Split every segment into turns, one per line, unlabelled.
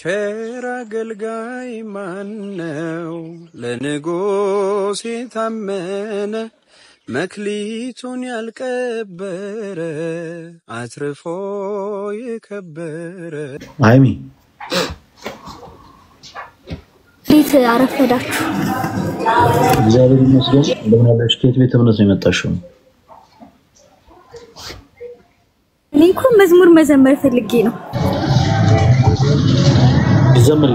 ቸር አገልጋይ ማነው ለንጉሥ የታመነ መክሊቱን ያልቀበረ አትርፎ የከበረ
አይሚ
ቤት አረፈዳችሁ
እግዚአብሔር ይመስገን እንደምን አለሽ ከየት ቤተ እምነት ነው የመጣሽው
እኔ እኮ መዝሙር መዘመር ፈልጌ ነው
ዘምሪ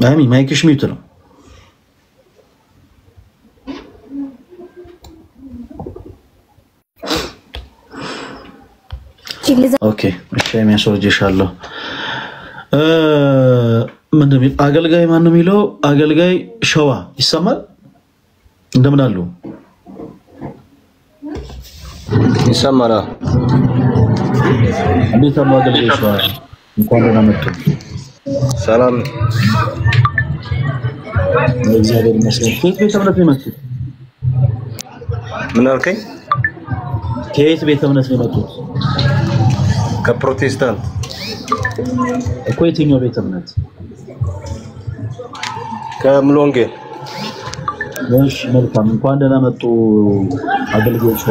አይሚ ማይክሽ ሚውት ነው ኦኬ እሺ የሚያስወርጅሻለሁ ምንድነው አገልጋይ ማን ነው የሚለው አገልጋይ ሸዋ ይሰማል እንደምን አሉ
ይሰማል
እንዴት አሉ አገልጋይ ሸዋ እንኳን ደህና መጡ
ሰላም
እግዚአብሔር ይመስገን ከየት ቤተ እምነት ነው የመጡት
ምን አልከኝ
ከየት ቤተ እምነት ነው የመጡት
ከፕሮቴስታንት
እኮ የትኛው ቤተ እምነት
ከሙሉ ወንጌል
እሺ መልካም እንኳን ደህና መጡ አገልጋዮች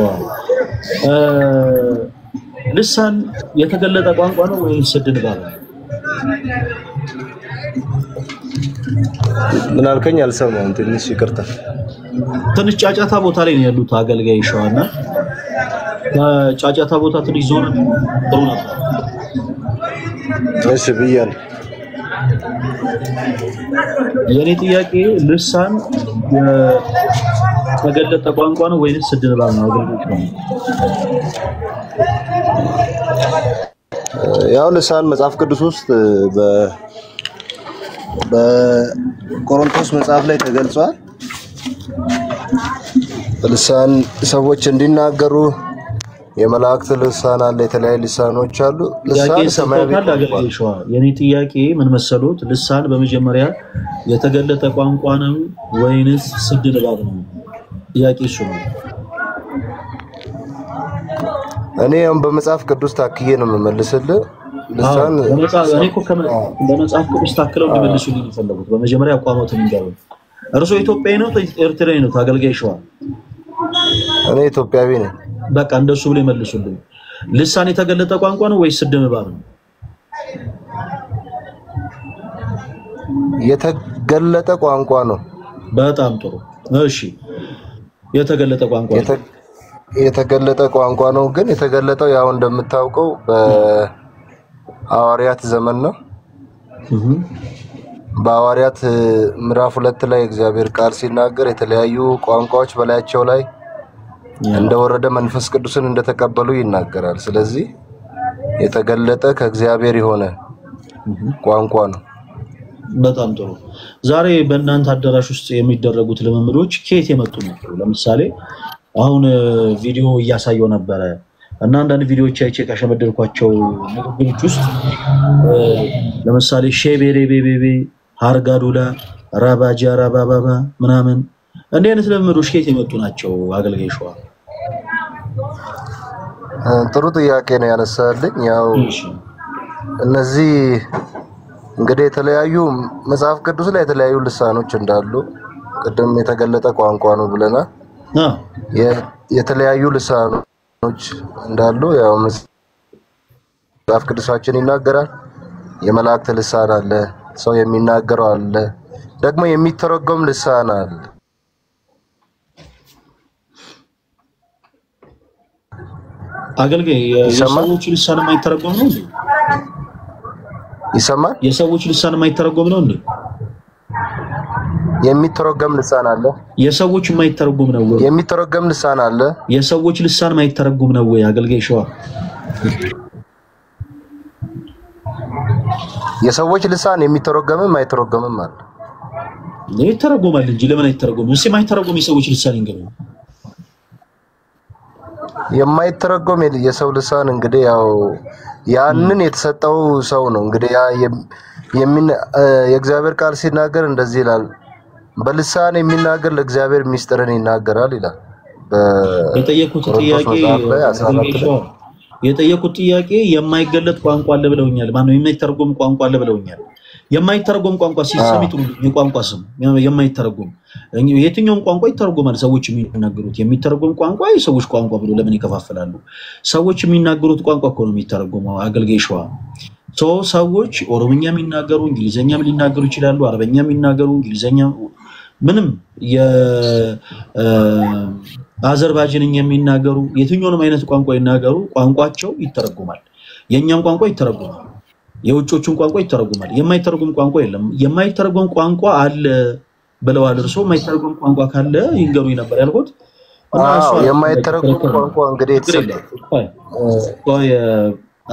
ልሳን የተገለጠ ቋንቋ ነው ወይስ ስድን ባለ
ምን አልከኝ አልሰማሁም ትንሽ ይቅርታ
ትንሽ ጫጫታ ቦታ ላይ ነው ያሉት አገልጋይ ሸዋና ጫጫታ ቦታ ትንሽ ዞር ጥሩ ነበር
እሺ ብያለሁ
የኔ ጥያቄ ልሳን የተገለጠ ቋንቋ ነው ወይስ ስድን ባለ ነው አገልጋዮች ነው
ያው ልሳን መጽሐፍ ቅዱስ ውስጥ በቆሮንቶስ መጽሐፍ ላይ ተገልጿል ልሳን ሰዎች እንዲናገሩ የመላእክት ልሳን አለ የተለያዩ ልሳኖች አሉ ልሳን ሰማያዊ
አገልጋዮች የኔ ጥያቄ ምን መሰሉት ልሳን በመጀመሪያ የተገለጠ ቋንቋ ነው ወይስ ስድን ባለ ነው ጥያቄ እሱ ነው
እኔ በመጽሐፍ ቅዱስ ታክዬ ነው የምመልስልህ ልሳን
እኔ እኮ በመጽሐፍ ቅዱስ ታክለው እንዲመልሱልኝ ፈለጉት በመጀመሪያ አቋሞትን እንዲያው እርሶ ኢትዮጵያዊ ነው ኤርትራዊ ነው አገልጋይ ሸዋ
እኔ ኢትዮጵያዊ ነኝ
በቃ እንደሱ ብለ ይመልሱልኝ ልሳን የተገለጠ ቋንቋ ነው ወይስ ስድን ባለ ነው
የተገለጠ ቋንቋ ነው
በጣም ጥሩ እሺ የተገለጠ ቋንቋ
የተገለጠ ቋንቋ ነው ግን የተገለጠው ያው እንደምታውቀው በሐዋርያት ዘመን ነው በሐዋርያት ምዕራፍ 2 ላይ እግዚአብሔር ቃል ሲናገር የተለያዩ ቋንቋዎች በላያቸው ላይ እንደወረደ መንፈስ ቅዱስን እንደተቀበሉ ይናገራል ስለዚህ የተገለጠ ከእግዚአብሔር የሆነ ቋንቋ ነው
በጣም ጥሩ ዛሬ በእናንተ አዳራሽ ውስጥ የሚደረጉት ልምምዶች ከየት የመጡ ናቸው ለምሳሌ አሁን ቪዲዮ እያሳየው ነበር እና አንዳንድ ቪዲዮዎች አይቼ ካሸመደልኳቸው ንግግሮች ውስጥ ለምሳሌ ሼቤሬቤቤ ሃርጋዱላ ራባጃ ራባባባ ምናምን እንዴ አይነት ልምምዶች ከየት የመጡ ናቸው አገልጋይ ሸዋ
ጥሩ ጥያቄ ነው ያነሳልኝ ያው እነዚህ እንግዲህ የተለያዩ መጽሐፍ ቅዱስ ላይ የተለያዩ ልሳኖች እንዳሉ ቅድም የተገለጠ ቋንቋ ነው ብለናል የተለያዩ ልሳኖች እንዳሉ ያው መጽሐፍ ቅዱሳችን ይናገራል የመላእክት ልሳን አለ ሰው የሚናገረው አለ ደግሞ የሚተረጎም ልሳን አለ
አገልጋይ የሰዎች ልሳን የማይተረጎም ነው እንዴ
ይሰማል
የሰዎች ልሳን የማይተረጎም ነው እንዴ
የሚተረጎም ልሳን አለ
የሰዎች የማይተረጎም ነው ወይ
የሚተረጎም ልሳን አለ
የሰዎች ልሳን የማይተረጎም ነው ወይ አገልጋይ ሸዋ
የሰዎች ልሳን የሚተረጎምም የማይተረጎምም አለ
ይተረጎማል እንጂ ለምን አይተረጎምም እሺ የማይተረጎም የሰዎች ልሳን እንግዲህ
የማይተረጎም የሰው ልሳን እንግዲህ ያው ያንን የተሰጠው ሰው ነው እንግዲህ ያ የእግዚአብሔር ቃል ሲናገር እንደዚህ ይላል በልሳን የሚናገር ለእግዚአብሔር ሚስጥርን ይናገራል ይላል
የጠየቁት ጥያቄ የማይገለጥ ቋንቋ አለ ብለውኛል ማነው የማይተረጎም ቋንቋ አለ ብለውኛል የማይተረጎም ቋንቋ ሲሰሚቱ የቋንቋ ስም የማይተረጎም የትኛውም ቋንቋ ይተረጎማል ሰዎች የሚናገሩት የሚተረጎም ቋንቋ የሰዎች ቋንቋ ብሎ ለምን ይከፋፈላሉ ሰዎች የሚናገሩት ቋንቋ እኮ ነው የሚተረጎመው አገልጋይሽዋ ሰዎች ኦሮምኛ የሚናገሩ እንግሊዘኛም ሊናገሩ ይችላሉ አረበኛ የሚናገሩ እንግሊዘኛ ምንም የአዘርባይጃንኛ የሚናገሩ የትኛውንም አይነት ቋንቋ ይናገሩ ቋንቋቸው ይተረጎማል የኛም ቋንቋ ይተረጎማል የውጮቹን ቋንቋ ይተረጎማል የማይተረጎም ቋንቋ የለም የማይተረጎም ቋንቋ አለ ብለዋል እርሶ የማይተረጎም ቋንቋ ካለ ይንገሩኝ ነበር ያልኩት
የማይተረጎም ቋንቋ እንግዲህ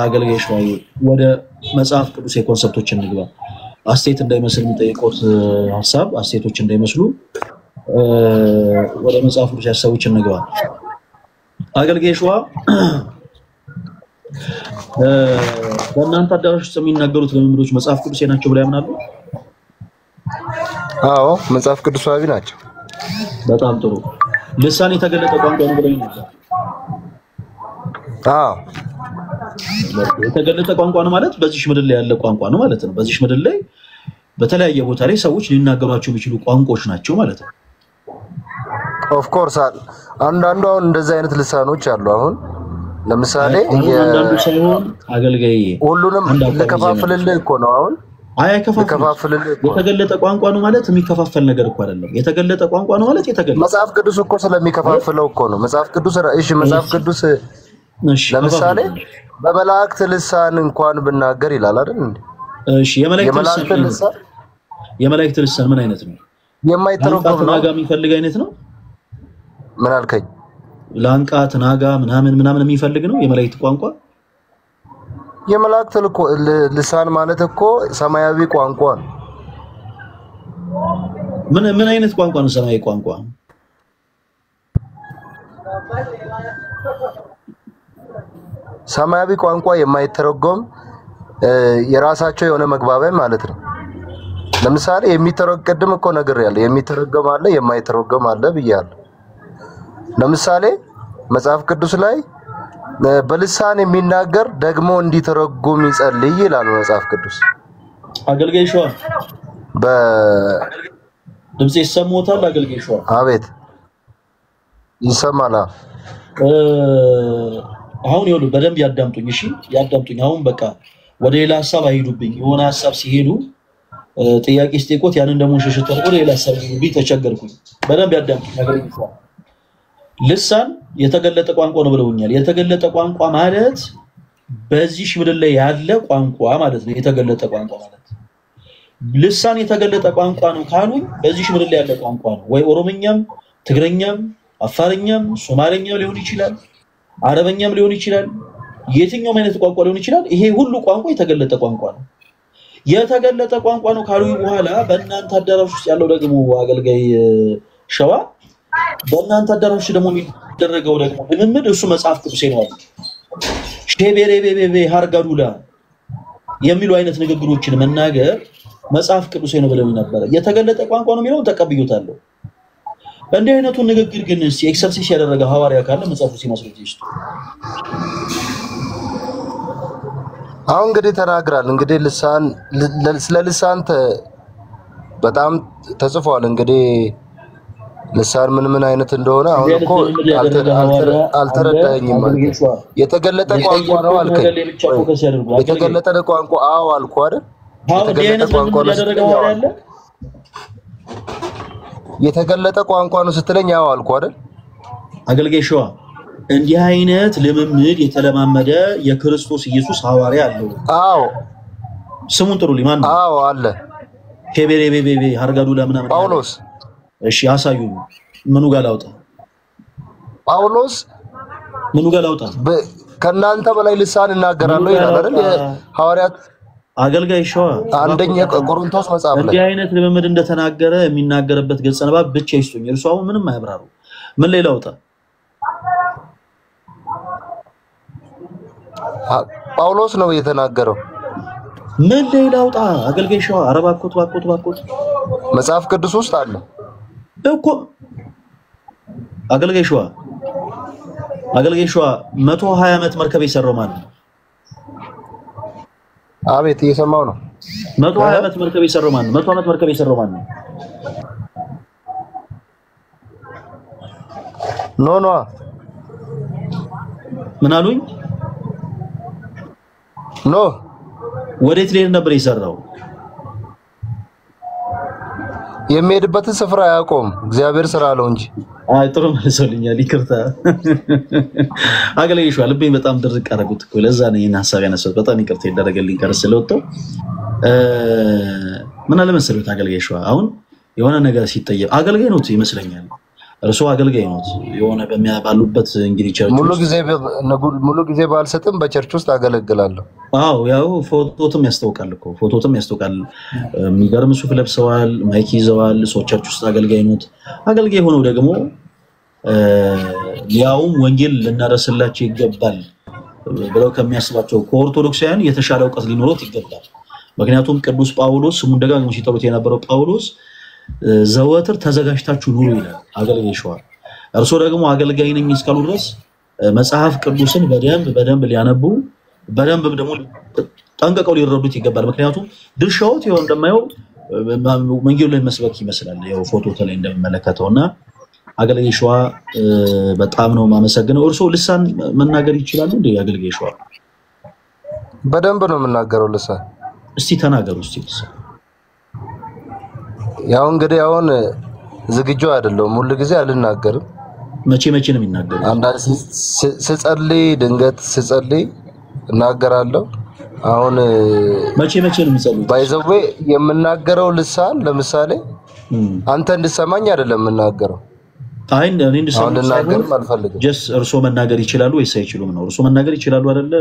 አገልጋይሽ ወደ መጽሐፍ ቅዱስ የኮንሰፕቶች እንግባ አስቴት እንዳይመስል የሚጠይቁት ሐሳብ አስቴቶች እንዳይመስሉ ወደ መጽሐፍ ቅዱስ ሐሳቦች እንግባ አገልጋይሽዋ በእናንተ አዳራሽ ውስጥ የሚናገሩት ልምምዶች መጽሐፍ ቅዱስ ናቸው ብለው ያምናሉ
አዎ መጽሐፍ ቅዱሳዊ ናቸው
በጣም ጥሩ ልሳን የተገለጠ ቋንቋ ነው ብለው ይናገራሉ አዎ የተገለጠ ቋንቋ ነው ማለት በዚህ ምድር ላይ ያለ ቋንቋ ነው ማለት ነው በዚህ ምድር ላይ በተለያየ ቦታ ላይ ሰዎች ሊናገሯቸው የሚችሉ ቋንቋዎች ናቸው ማለት ነው
ኦፍ ኮርስ አንዳንዱ አሁን እንደዚህ አይነት ልሳኖች አሉ አሁን ለምሳሌ
አንዳንዱ ሳይሆን አገልጋይ
ሁሉንም ለከፋፍልልህ እኮ ነው አሁን
አይከፋፍልልህ የተገለጠ ቋንቋ ነው ማለት የሚከፋፈል ነገር እኮ አይደለም የተገለጠ ቋንቋ ነው ማለት የተገለጠ
መጽሐፍ ቅዱስ እኮ ስለሚከፋፍለው እኮ ነው መጽሐፍ ቅዱስ መጽሐፍ ቅዱስ ለምሳሌ በመላእክት ልሳን እንኳን ብናገር ይላል አይደል እንዴ
እሺ የመላእክት ልሳን ምን አይነት ነው
የማይተረጎም ነው
ናጋ የሚፈልግ አይነት ነው
ምን አልከኝ
ላንቃት ናጋ ምናምን የሚፈልግ ነው የመላእክት ቋንቋ
የመላእክት ልሳን ማለት እኮ ሰማያዊ ቋንቋ ነው
ምን አይነት ቋንቋ ነው ሰማያዊ ቋንቋ
ሰማያዊ ቋንቋ የማይተረጎም የራሳቸው የሆነ መግባቢያ ማለት ነው ለምሳሌ የሚተረጎም እኮ ነገር ያለ የሚተረጎም አለ የማይተረጎም አለ ብያለሁ ለምሳሌ መጽሐፍ ቅዱስ ላይ በልሳን የሚናገር ደግሞ እንዲተረጎም ይጸልይ ይላል መጽሐፍ ቅዱስ
አገልጋይሽዋ ድምጽ ይሰማዎታል አገልጋይሽዋ
አቤት ይሰማላ
አሁን ይወሉ በደንብ ያዳምጡኝ እሺ ያዳምጡኝ አሁን በቃ ወደ ሌላ ሐሳብ አይሄዱብኝ የሆነ ሐሳብ ሲሄዱ ጥያቄ ስጠይቆት ያንን ደሞ ሸሽተው ወደ ሌላ ሐሳብ ቢተቸገርኩኝ በደንብ ያዳምጡኝ አገልጋይሽዋ ልሳን የተገለጠ ቋንቋ ነው ብለውኛል የተገለጠ ቋንቋ ማለት በዚህ ምድር ላይ ያለ ቋንቋ ማለት ነው የተገለጠ ቋንቋ ማለት ልሳን የተገለጠ ቋንቋ ነው ካሉኝ በዚህ ምድር ላይ ያለ ቋንቋ ነው ወይ ኦሮሞኛም ትግረኛም አፋርኛም ሶማሌኛም ሊሆን ይችላል አረበኛም ሊሆን ይችላል የትኛውም አይነት ቋንቋ ሊሆን ይችላል ይሄ ሁሉ ቋንቋ የተገለጠ ቋንቋ ነው የተገለጠ ቋንቋ ነው ካሉኝ በኋላ በእናንተ አዳራሽ ውስጥ ያለው ደግሞ አገልጋይ ሸዋ በእናንተ አዳራሽ ደግሞ የሚደረገው ደግሞ ልምምድ እሱ መጽሐፍ ቅዱስ ነው ሼቤሬቤቤ ሃርጋዱላ የሚሉ አይነት ንግግሮችን መናገር መጽሐፍ ቅዱስ ነው ብለው ነበር የተገለጠ ቋንቋ ነው የሚለው ተቀብዩታለሁ እንዲህ አይነቱ ንግግር ግን ኤክሰርሳይዝ ያደረገ ሐዋርያ ካለ መጽሐፉ ሲማስረጅ ይስጡ
አሁን እንግዲህ ተናግራል እንግዲህ ልሳን ስለ ልሳን በጣም ተጽፏል እንግዲህ ልሳን ምን አይነት እንደሆነ አሁን እኮ አልተረዳኝም ማለት የተገለጠ ቋንቋ ነው አልከኝ የተገለጠ ቋንቋ አዎ አልኩ አይደል የተገለጠ ቋንቋ ነው የተገለጠ ቋንቋ ነው ስትለኝ አዎ አልኩ አይደል
አገልጋይሽዋ እንዲህ አይነት ልምምድ የተለማመደ የክርስቶስ ኢየሱስ ሐዋርያ አለው አዎ ስሙን ጥሩልኝ ማን ነው
አዎ አለ
ኬቤሬቤቤ ሃርጋዱላ ምናምን
ጳውሎስ
እሺ አሳዩኝ ምኑ ጋር ላውጣ
ጳውሎስ
ምኑ ጋር ላውጣ
ከናንተ በላይ ልሳን እናገራለሁ ይላል አይደል ሐዋርያት አገልጋይ ሸዋ አንደኛ ቆሮንቶስ መጽሐፍ ላይ
እንዲህ አይነት ልምምድ እንደተናገረ የሚናገርበት ገጽ ንባብ ብቻ ይስጡኝ እርሷው ምንም አይብራሩ ምን ላይ ላውጣ
ጳውሎስ ነው የተናገረው
ምን ሌላውጣ አገልጋይ ሸዋ አረባኮት ባኮት
መጽሐፍ ቅዱስ ውስጥ አለ
እኮ አገልጋይ ሸዋ 120 ዓመት መርከብ የሰራው ማለት ነው።
አቤት እየሰማው ነው።
120 ዓመት መርከብ የሰራው ማለት ነው። 100 ዓመት መርከብ የሰራው ማለት ነው።
ኖ
ምን አሉኝ?
ኖ
ወዴት ሊሄድ ነበር የሰራው?
የሚሄድበትን ስፍራ አያውቀውም እግዚአብሔር ስራ አለው እንጂ።
አይ ጥሩ መልሶልኛል። ይቅርታ አገልጋይ ሸዋ ልቤ በጣም ድርቅ አደረጉት እኮ ለዛ ነው ይሄን ሐሳብ ያነሳሁት። በጣም ይቅርታ ይደረግልኝ ቀር ስለወጣው ምን አለ መሰለህ አገልጋይ ሸዋ አሁን የሆነ ነገር ሲጠየቅ አገልጋይ ነው ይመስለኛል። እርሱ አገልጋይ ነው የሆነ በሚያባሉበት እንግዲህ ቸርች
ሙሉ ጊዜ ባልሰጥም በቸርች ውስጥ አገለግላለሁ።
አዎ ያው ፎቶቶም ያስተውቃል እኮ የሚገርም ሱፍ ለብሰዋል፣ ማይክ ይዘዋል፣ ሰው ቸርች ውስጥ አገልጋይ ነው። አገልጋይ ሆነው ደግሞ ያውም ወንጌል ልናረስላቸው ይገባል ብለው ከሚያስባቸው ከኦርቶዶክሳውያን የተሻለ ዕውቀት ሊኖሩት ይገባል። ምክንያቱም ቅዱስ ጳውሎስ ስሙን ደጋግሞ ሲጠሩት የነበረው ጳውሎስ ዘወትር ተዘጋጅታችሁ ኑሩ ይላል አገልጋይ ሸዋ። እርሶ ደግሞ አገልጋይ ነኝ እስካሉ ድረስ መጽሐፍ ቅዱስን በደንብ ሊያነቡ በደንብም ደግሞ ጠንቀቀው ሊረዱት ይገባል። ምክንያቱም ድርሻዎት ይሆን እንደማየው መንገዱ ላይ መስበክ ይመስላል ያው ፎቶ ላይ እንደምመለከተውና አገልጋይ ሸዋ በጣም ነው ማመሰግነው። እርሶ ልሳን መናገር ይችላሉ እንዴ አገልጋይ ሸዋ?
በደንብ ነው የምናገረው ልሳን።
እስቲ ተናገሩ እስቲ ልሳን።
ያው እንግዲህ አሁን ዝግጁ አይደለም ሁሉ ጊዜ አልናገርም።
መቼ ነው የሚናገረው?
አንዳንድ ስጸልይ ድንገት ስጸልይ እናገራለሁ። አሁን
መቼ ነው የምጸልዩት?
ባይዘዌ የምናገረው ልሳን ለምሳሌ አንተ እንድሰማኝ አይደለም የምናገረው።
አይ እኔ እንድሰማኝ
አልፈልግም።
ጀስት እርሶ መናገር ይችላሉ ወይስ አይችሉም ነው? እርሶ መናገር ይችላሉ አይደለ?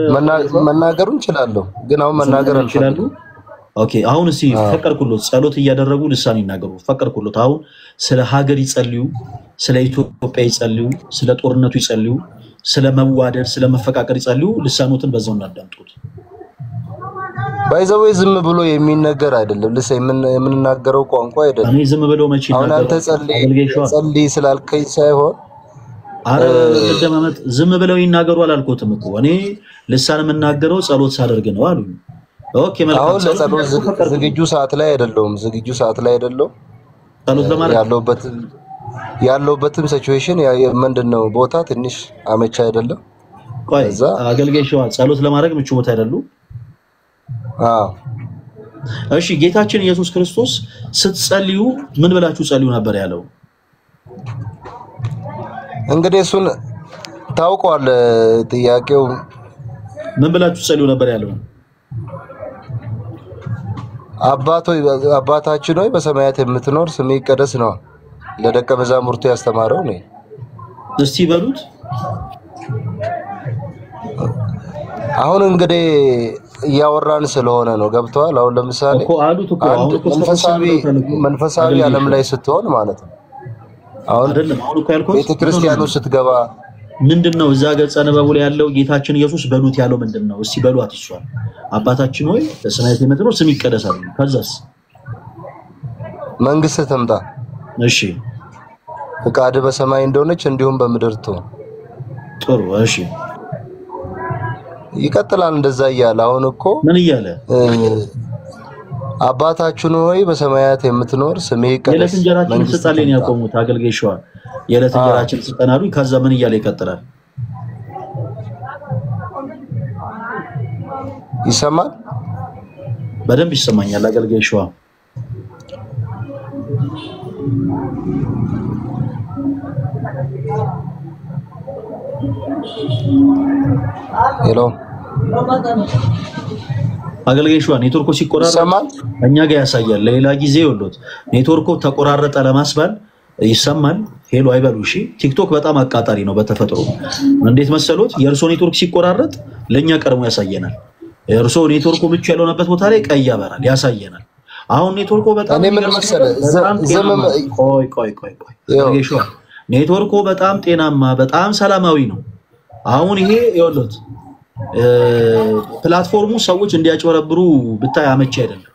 መናገሩን ይችላልው ግን አሁን መናገር አልፈልግም።
ኦኬ አሁን እስቲ ፈቀርኩሎት ጸሎት እያደረጉ ልሳን ይናገሩ። ፈቀርኩሎት አሁን ስለ ሀገር ይጸልዩ፣ ስለ ኢትዮጵያ ይጸልዩ፣ ስለ ጦርነቱ ይጸልዩ፣ ስለ መዋደድ ስለ መፈቃቀር ይጸልዩ። ልሳኖትን በዛው እናዳምጡት።
ባይዘው ዝም ብሎ የሚነገር አይደለም። የምንናገረው ቋንቋ አይደለም።
እኔ ዝም ብሎ መቼ ነው
አሁን አንተ ጸልይ ስላልከኝ ሳይሆን
አረ ለደማመጥ ዝም ብለው ይናገሩ አላልኩትም እኮ እኔ ልሳን የምናገረው ጸሎት ሳደርግ ነው አሉ። ኦኬ መልካም።
አሁን ለጸሎት ዝግጁ ሰዓት ላይ አይደለም። ጸሎት ለማድረግ ያለውበትም ሲቹዌሽን ምንድነው ቦታ ትንሽ አመቻ አይደለም።
ቆይ አገልጋይ ሸዋ ጸሎት ለማድረግ ምቹ ቦታ አይደለም።
አዎ
እሺ ጌታችን ኢየሱስ ክርስቶስ ስትጸልዩ ምን ብላችሁ ጸልዩ ነበር ያለው?
እንግዲህ እሱን ታውቀዋል። ጥያቄው
ምን ብላችሁ ጸልዩ ነበር ያለው?
አባታችን ሆይ በሰማያት የምትኖር ስምህ ይቀደስ ነው ለደቀ መዛሙርቱ ያስተማረው ነው።
እስቲ በሉት።
አሁን እንግዲህ ያወራን ስለሆነ ነው ገብቷል። አሁን ለምሳሌ
እኮ አሉት እኮ አሁን
መንፈሳዊ ዓለም ላይ ስትሆን ማለት ነው። አሁን
አይደለም አሁን እኮ ያልኩት
ቤተክርስቲያኑ ስትገባ
ምንድነው እዛ ገጸ ንባቡ ላይ ያለው ጌታችን ኢየሱስ በሉት ያለው ምንድነው? እስቲ በሉት ይሷል። አባታችን ሆይ በሰማያት የምትኖር ስምህ ይቀደስ አለ። ከዛስ
መንግስትህ ትምጣ።
እሺ
ፈቃድህ በሰማይ እንደሆነች እንዲሁም በምድር ትሁን።
ጥሩ እሺ
ይቀጥላል እንደዛ እያለ አሁን እኮ
ምን እያለ
አባታችን ሆይ በሰማያት የምትኖር ስምህ ይቀደስ።
የዕለት እንጀራችንን ስጠን ያቆሙት አገልጋይ ሸዋ የዕለት እንጀራችንን ስጠን አሉ። ከዛ ምን እያለ ይቀጥላል?
ይሰማል?
በደንብ ይሰማኛል አገልጋይ ሸዋ።
ሄሎ
አገልጋይ ሸዋ ኔትወርኩ ሲቆራረጥ እኛ ጋር ያሳያል። ለሌላ ጊዜ ይወሉት ኔትወርኩ ተቆራረጠ ለማስባል ይሰማል። ሄሎ አይበሉ። እሺ ቲክቶክ በጣም አቃጣሪ ነው በተፈጥሮ። እንዴት መሰሎት? የእርሶ ኔትወርክ ሲቆራረጥ ለኛ ቀርሞ ያሳየናል። የእርሶ ኔትወርኩ ምቹ ያለበት ቦታ ላይ ቀይ ያበራል ያሳየናል። አሁን ኔትወርኩ በጣም ቆይ ኔትወርኩ በጣም ጤናማ በጣም ሰላማዊ ነው። አሁን ይሄ ይወሉት ፕላትፎርሙ ሰዎች እንዲያጭበረብሩ ብታይ አመቺ አይደለም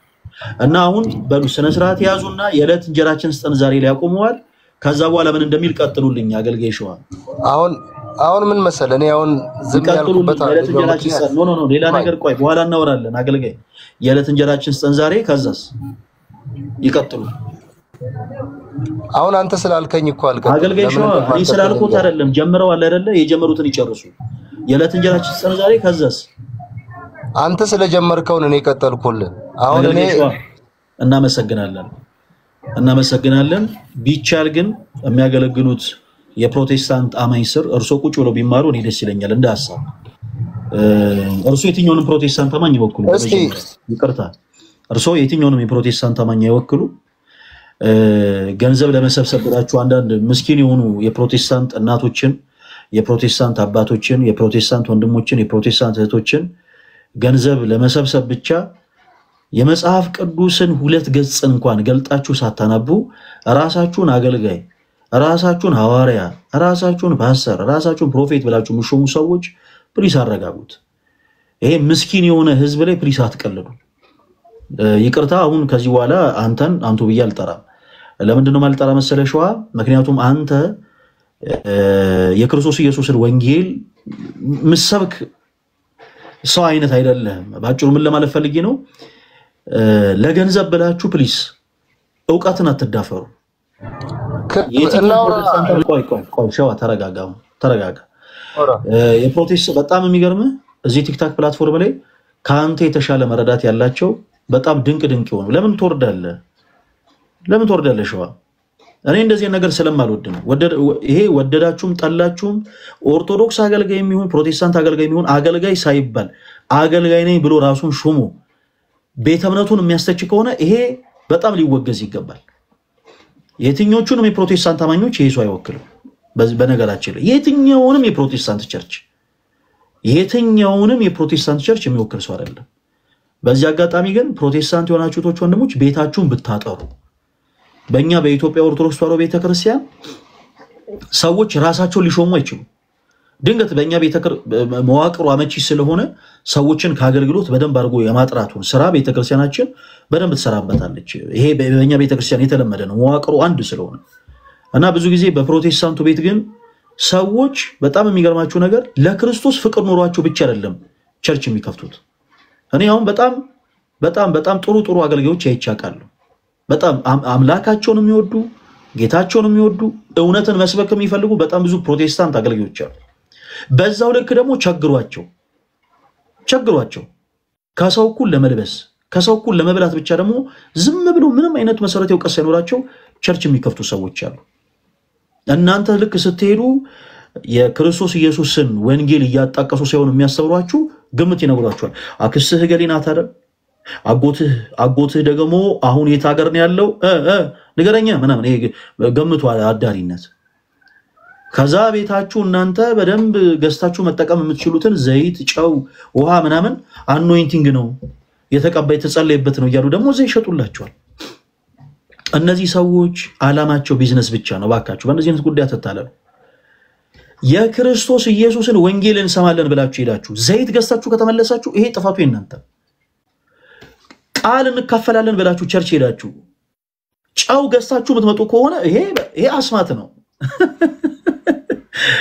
እና አሁን በሉ ስነ ስርዓት ያዙና የዕለት እንጀራችን ስጠን ዛሬ ላይ ያቆመዋል ከዛ በኋላ ምን እንደሚል ቀጥሉልኝ አገልጋይ ሸዋ
አሁን ምን መሰለህ እኔ አሁን ዝም ያልኩበት
የዕለት እንጀራችን ስጠን ኖ ሌላ ነገር ቆይ በኋላ እናወራለን አገልጋይ የዕለት እንጀራችን ስጠን ዛሬ ከዛስ ይቀጥሉ
አሁን አንተ ስላልከኝ እኮ አልከኝ
አገልጋይ ሸዋ እኔ ስላልኩት አይደለም ጀምረዋል አይደለ የጀመሩትን ይጨርሱ የዕለት እንጀራችን ስጠን ዛሬ ከዛስ
አንተ ስለጀመርከው እኔ ቀጠልኩልህ አሁን እኔ
እናመሰግናለን ቢቻል ግን የሚያገለግሉት የፕሮቴስታንት አማኝ ስር እርሶ ቁጭ ብለው ቢማሩ እኔ ደስ ይለኛል እንደ ሐሳብ እርሶ የትኛውንም ፕሮቴስታንት አማኝ ይወክሉ ይቅርታ እርሶ የትኛውንም የፕሮቴስታንት አማኝ ይወክሉ ገንዘብ ለመሰብሰብ ብላችሁ አንዳንድ ምስኪን የሆኑ የፕሮቴስታንት እናቶችን የፕሮቴስታንት አባቶችን የፕሮቴስታንት ወንድሞችን የፕሮቴስታንት እህቶችን ገንዘብ ለመሰብሰብ ብቻ የመጽሐፍ ቅዱስን 2 ገጽ እንኳን ገልጣችሁ ሳታነቡ ራሳችሁን አገልጋይ ራሳችሁን ሐዋርያ ራሳችሁን ፓስተር ራሳችሁን ፕሮፌት ብላችሁ ምሾሙ ሰዎች ፕሊስ አረጋጉት ይሄ ምስኪን የሆነ ህዝብ ላይ ፕሊስ አትቀልዱ ይቅርታ አሁን ከዚህ በኋላ አንቱ ብዬ አልጠራም ለምንድነው ማልጠራ መሰለህ ሸዋ ምክንያቱም አንተ የክርስቶስ ኢየሱስን ወንጌል ምሰብክ ሰው አይነት አይደለም ባጭሩ ምን ለማለት ፈልጌ ነው ለገንዘብ ብላችሁ ፕሊስ ዕውቀትን አትዳፈሩ ቆይ ሸዋ ተረጋጋ የፕሮቴስት በጣም የሚገርም እዚህ ቲክታክ ፕላትፎርም ላይ ካንተ የተሻለ መረዳት ያላቸው በጣም ድንቅ ይሆኑ ለምን ትወርዳለህ ሸዋ እኔ እንደዚህ ነገር ስለማልወድ ነው ይሄ ወደዳችሁም ጠላችሁም ኦርቶዶክስ አገልጋይ የሚሆን ፕሮቴስታንት አገልጋይ የሚሆን አገልጋይ ሳይባል አገልጋይ ነኝ ብሎ ራሱን ሹሞ ቤተ እምነቱን የሚያስተች ከሆነ ይሄ በጣም ሊወገዝ ይገባል የትኞቹንም የፕሮቴስታንት አማኞች ይሄ ሰው አይወክልም በነገራችን ላይ የትኛውንም የፕሮቴስታንት ቸርች የሚወክል ሰው አይደለም በዚህ አጋጣሚ ግን ፕሮቴስታንት የሆናችሁ ወንድሞች ቤታችሁን ብታጠሩ በእኛ በኢትዮጵያ ኦርቶዶክስ ተዋሕዶ ቤተክርስቲያን ሰዎች ራሳቸውን ሊሾሙ አይችሉም ድንገት በእኛ መዋቅሩ አመቺ ስለሆነ ሰዎችን ከአገልግሎት በደንብ አድርጎ የማጥራቱን ስራ ቤተክርስቲያናችን በደንብ ትሰራበታለች ይሄ በእኛ ቤተክርስቲያን የተለመደ ነው መዋቅሩ አንድ ስለሆነ እና ብዙ ጊዜ በፕሮቴስታንቱ ቤት ግን ሰዎች በጣም የሚገርማችሁ ነገር ለክርስቶስ ፍቅር ኖሯቸው ብቻ አይደለም ቸርች የሚከፍቱት እኔ አሁን በጣም ጥሩ አገልጋዮች አይቻቃሉ በጣም አምላካቸውን የሚወዱ ጌታቸውን የሚወዱ እውነትን መስበክ የሚፈልጉ በጣም ብዙ ፕሮቴስታንት አገልጋዮች አሉ በዛው ልክ ደግሞ ቸግሯቸው ከሰው እኩል ለመልበስ ከሰው እኩል ለመብላት ብቻ ደግሞ ዝም ብሎ ምንም አይነት መሰረታዊ ዕውቀት ሳይኖራቸው ቸርች የሚከፍቱ ሰዎች አሉ እናንተ ልክ ስትሄዱ የክርስቶስ ኢየሱስን ወንጌል እያጣቀሱ ሳይሆን የሚያስተምሯችሁ ግምት ይነግሯችኋል አክስትህ ገሊና ታረ አጎትህ ደግሞ አሁን የት ሀገር ነው ያለው ንገረኛ ምናምን ይሄ ገምቱ አዳሪነት ከዛ ቤታችሁ እናንተ በደንብ ገዝታችሁ መጠቀም የምትችሉትን ዘይት ጨው ውሃ ምናምን አኖይንቲንግ ነው የተቀባይ ተጸለይበት ነው እያሉ ደግሞ ዘይት ይሸጡላችኋል እነዚህ ሰዎች አላማቸው ቢዝነስ ብቻ ነው ባካችሁ በእነዚህ አይነት ጉዳይ አትታለሉ የክርስቶስ ኢየሱስን ወንጌልን እንሰማለን ብላችሁ ሄዳችሁ ዘይት ገዝታችሁ ከተመለሳችሁ ይሄ ጥፋቱ የናንተ ቃል እንካፈላለን ብላችሁ ቸርች ሄዳችሁ ጫው ገዝታችሁ የምትመጡ ከሆነ ይሄ አስማት ነው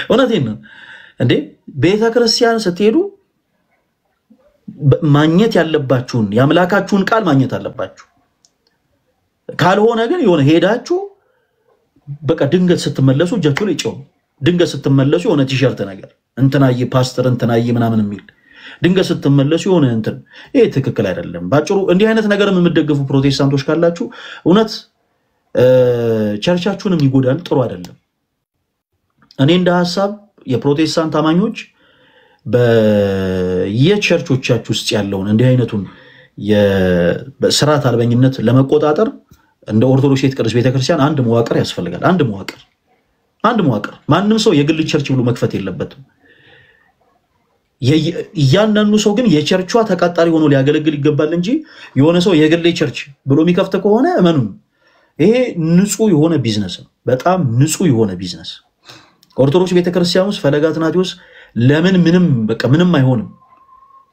እውነቴን ነው እንዴ ቤተክርስቲያን ስትሄዱ ማግኘት ያለባችሁን ያምላካችሁን ቃል ማግኘት አለባችሁ ካልሆነ ግን የሆነ ሄዳችሁ በቃ ድንገት ስትመለሱ እጃችሁ ላይ ጫው ድንገት ስትመለሱ የሆነ ቲሸርት ነገር እንትናዬ ፓስተር እንትናዬ ምናምን የሚል ድንገት ስትመለሱ የሆነ እንትን ይሄ ትክክል አይደለም ባጭሩ እንዲህ አይነት ነገርም የምትደግፉ ፕሮቴስታንቶች ካላችሁ እውነት ቸርቻችሁንም ይጎዳል ጥሩ አይደለም እኔ እንደ ሐሳብ የፕሮቴስታንት አማኞች በየቸርቾቻችሁ ውስጥ ያለውን እንዲህ አይነቱን የሥርዓት አልበኝነት ለመቆጣጠር እንደ ኦርቶዶክስ ቅዱስ ቤተክርስቲያን አንድ መዋቅር ያስፈልጋል አንድ መዋቅር ማንንም ሰው የግል ቸርች ብሎ መክፈት የለበትም እያንዳንዱ ሰው ግን የቸርቿ ተቃጣሪ ሆኖ ሊያገለግል ይገባል እንጂ የሆነ ሰው የግል ቸርች ብሎ የሚከፍት ከሆነ እመኑ ይሄ ንጹህ የሆነ ቢዝነስ ነው በጣም ንጹህ የሆነ ቢዝነስ ኦርቶዶክስ ቤተክርስቲያን ውስጥ ፈለገ አትናቴዎስ ለምን ምንም አይሆንም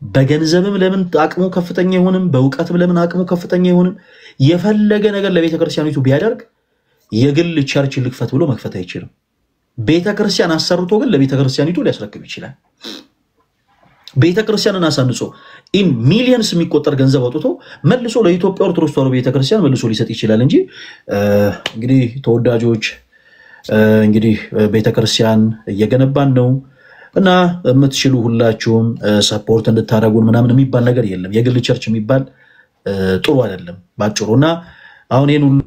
በገንዘብም ለምን አቅሙ ከፍተኛ ይሆንም በእውቀትም ለምን አቅሙ ከፍተኛ ይሆንም የፈለገ ነገር ለቤተክርስቲያኒቱ ቢያደርግ የግል ቸርች ልክፈት ብሎ መክፈት አይችልም። ቤተክርስቲያን አሰርቶ ግን ለቤተክርስቲያኒቱ ሊያስረክብ ይችላል። ቤተክርስቲያንን አሳንጾ ኢን ሚሊየንስ የሚቆጠር ገንዘብ አውጥቶ መልሶ ለኢትዮጵያ ኦርቶዶክስ ተዋሕዶ ቤተክርስቲያን መልሶ ሊሰጥ ይችላል እንጂ እንግዲህ ተወዳጆች እንግዲህ ቤተክርስቲያን እየገነባን ነው እና የምትችሉ ሁላችሁም ሰፖርት እንድታረጉን ምናምን የሚባል ነገር የለም። የግል ቸርች የሚባል ጥሩ አይደለም ባጭሩና አሁን ይሄን ሁሉ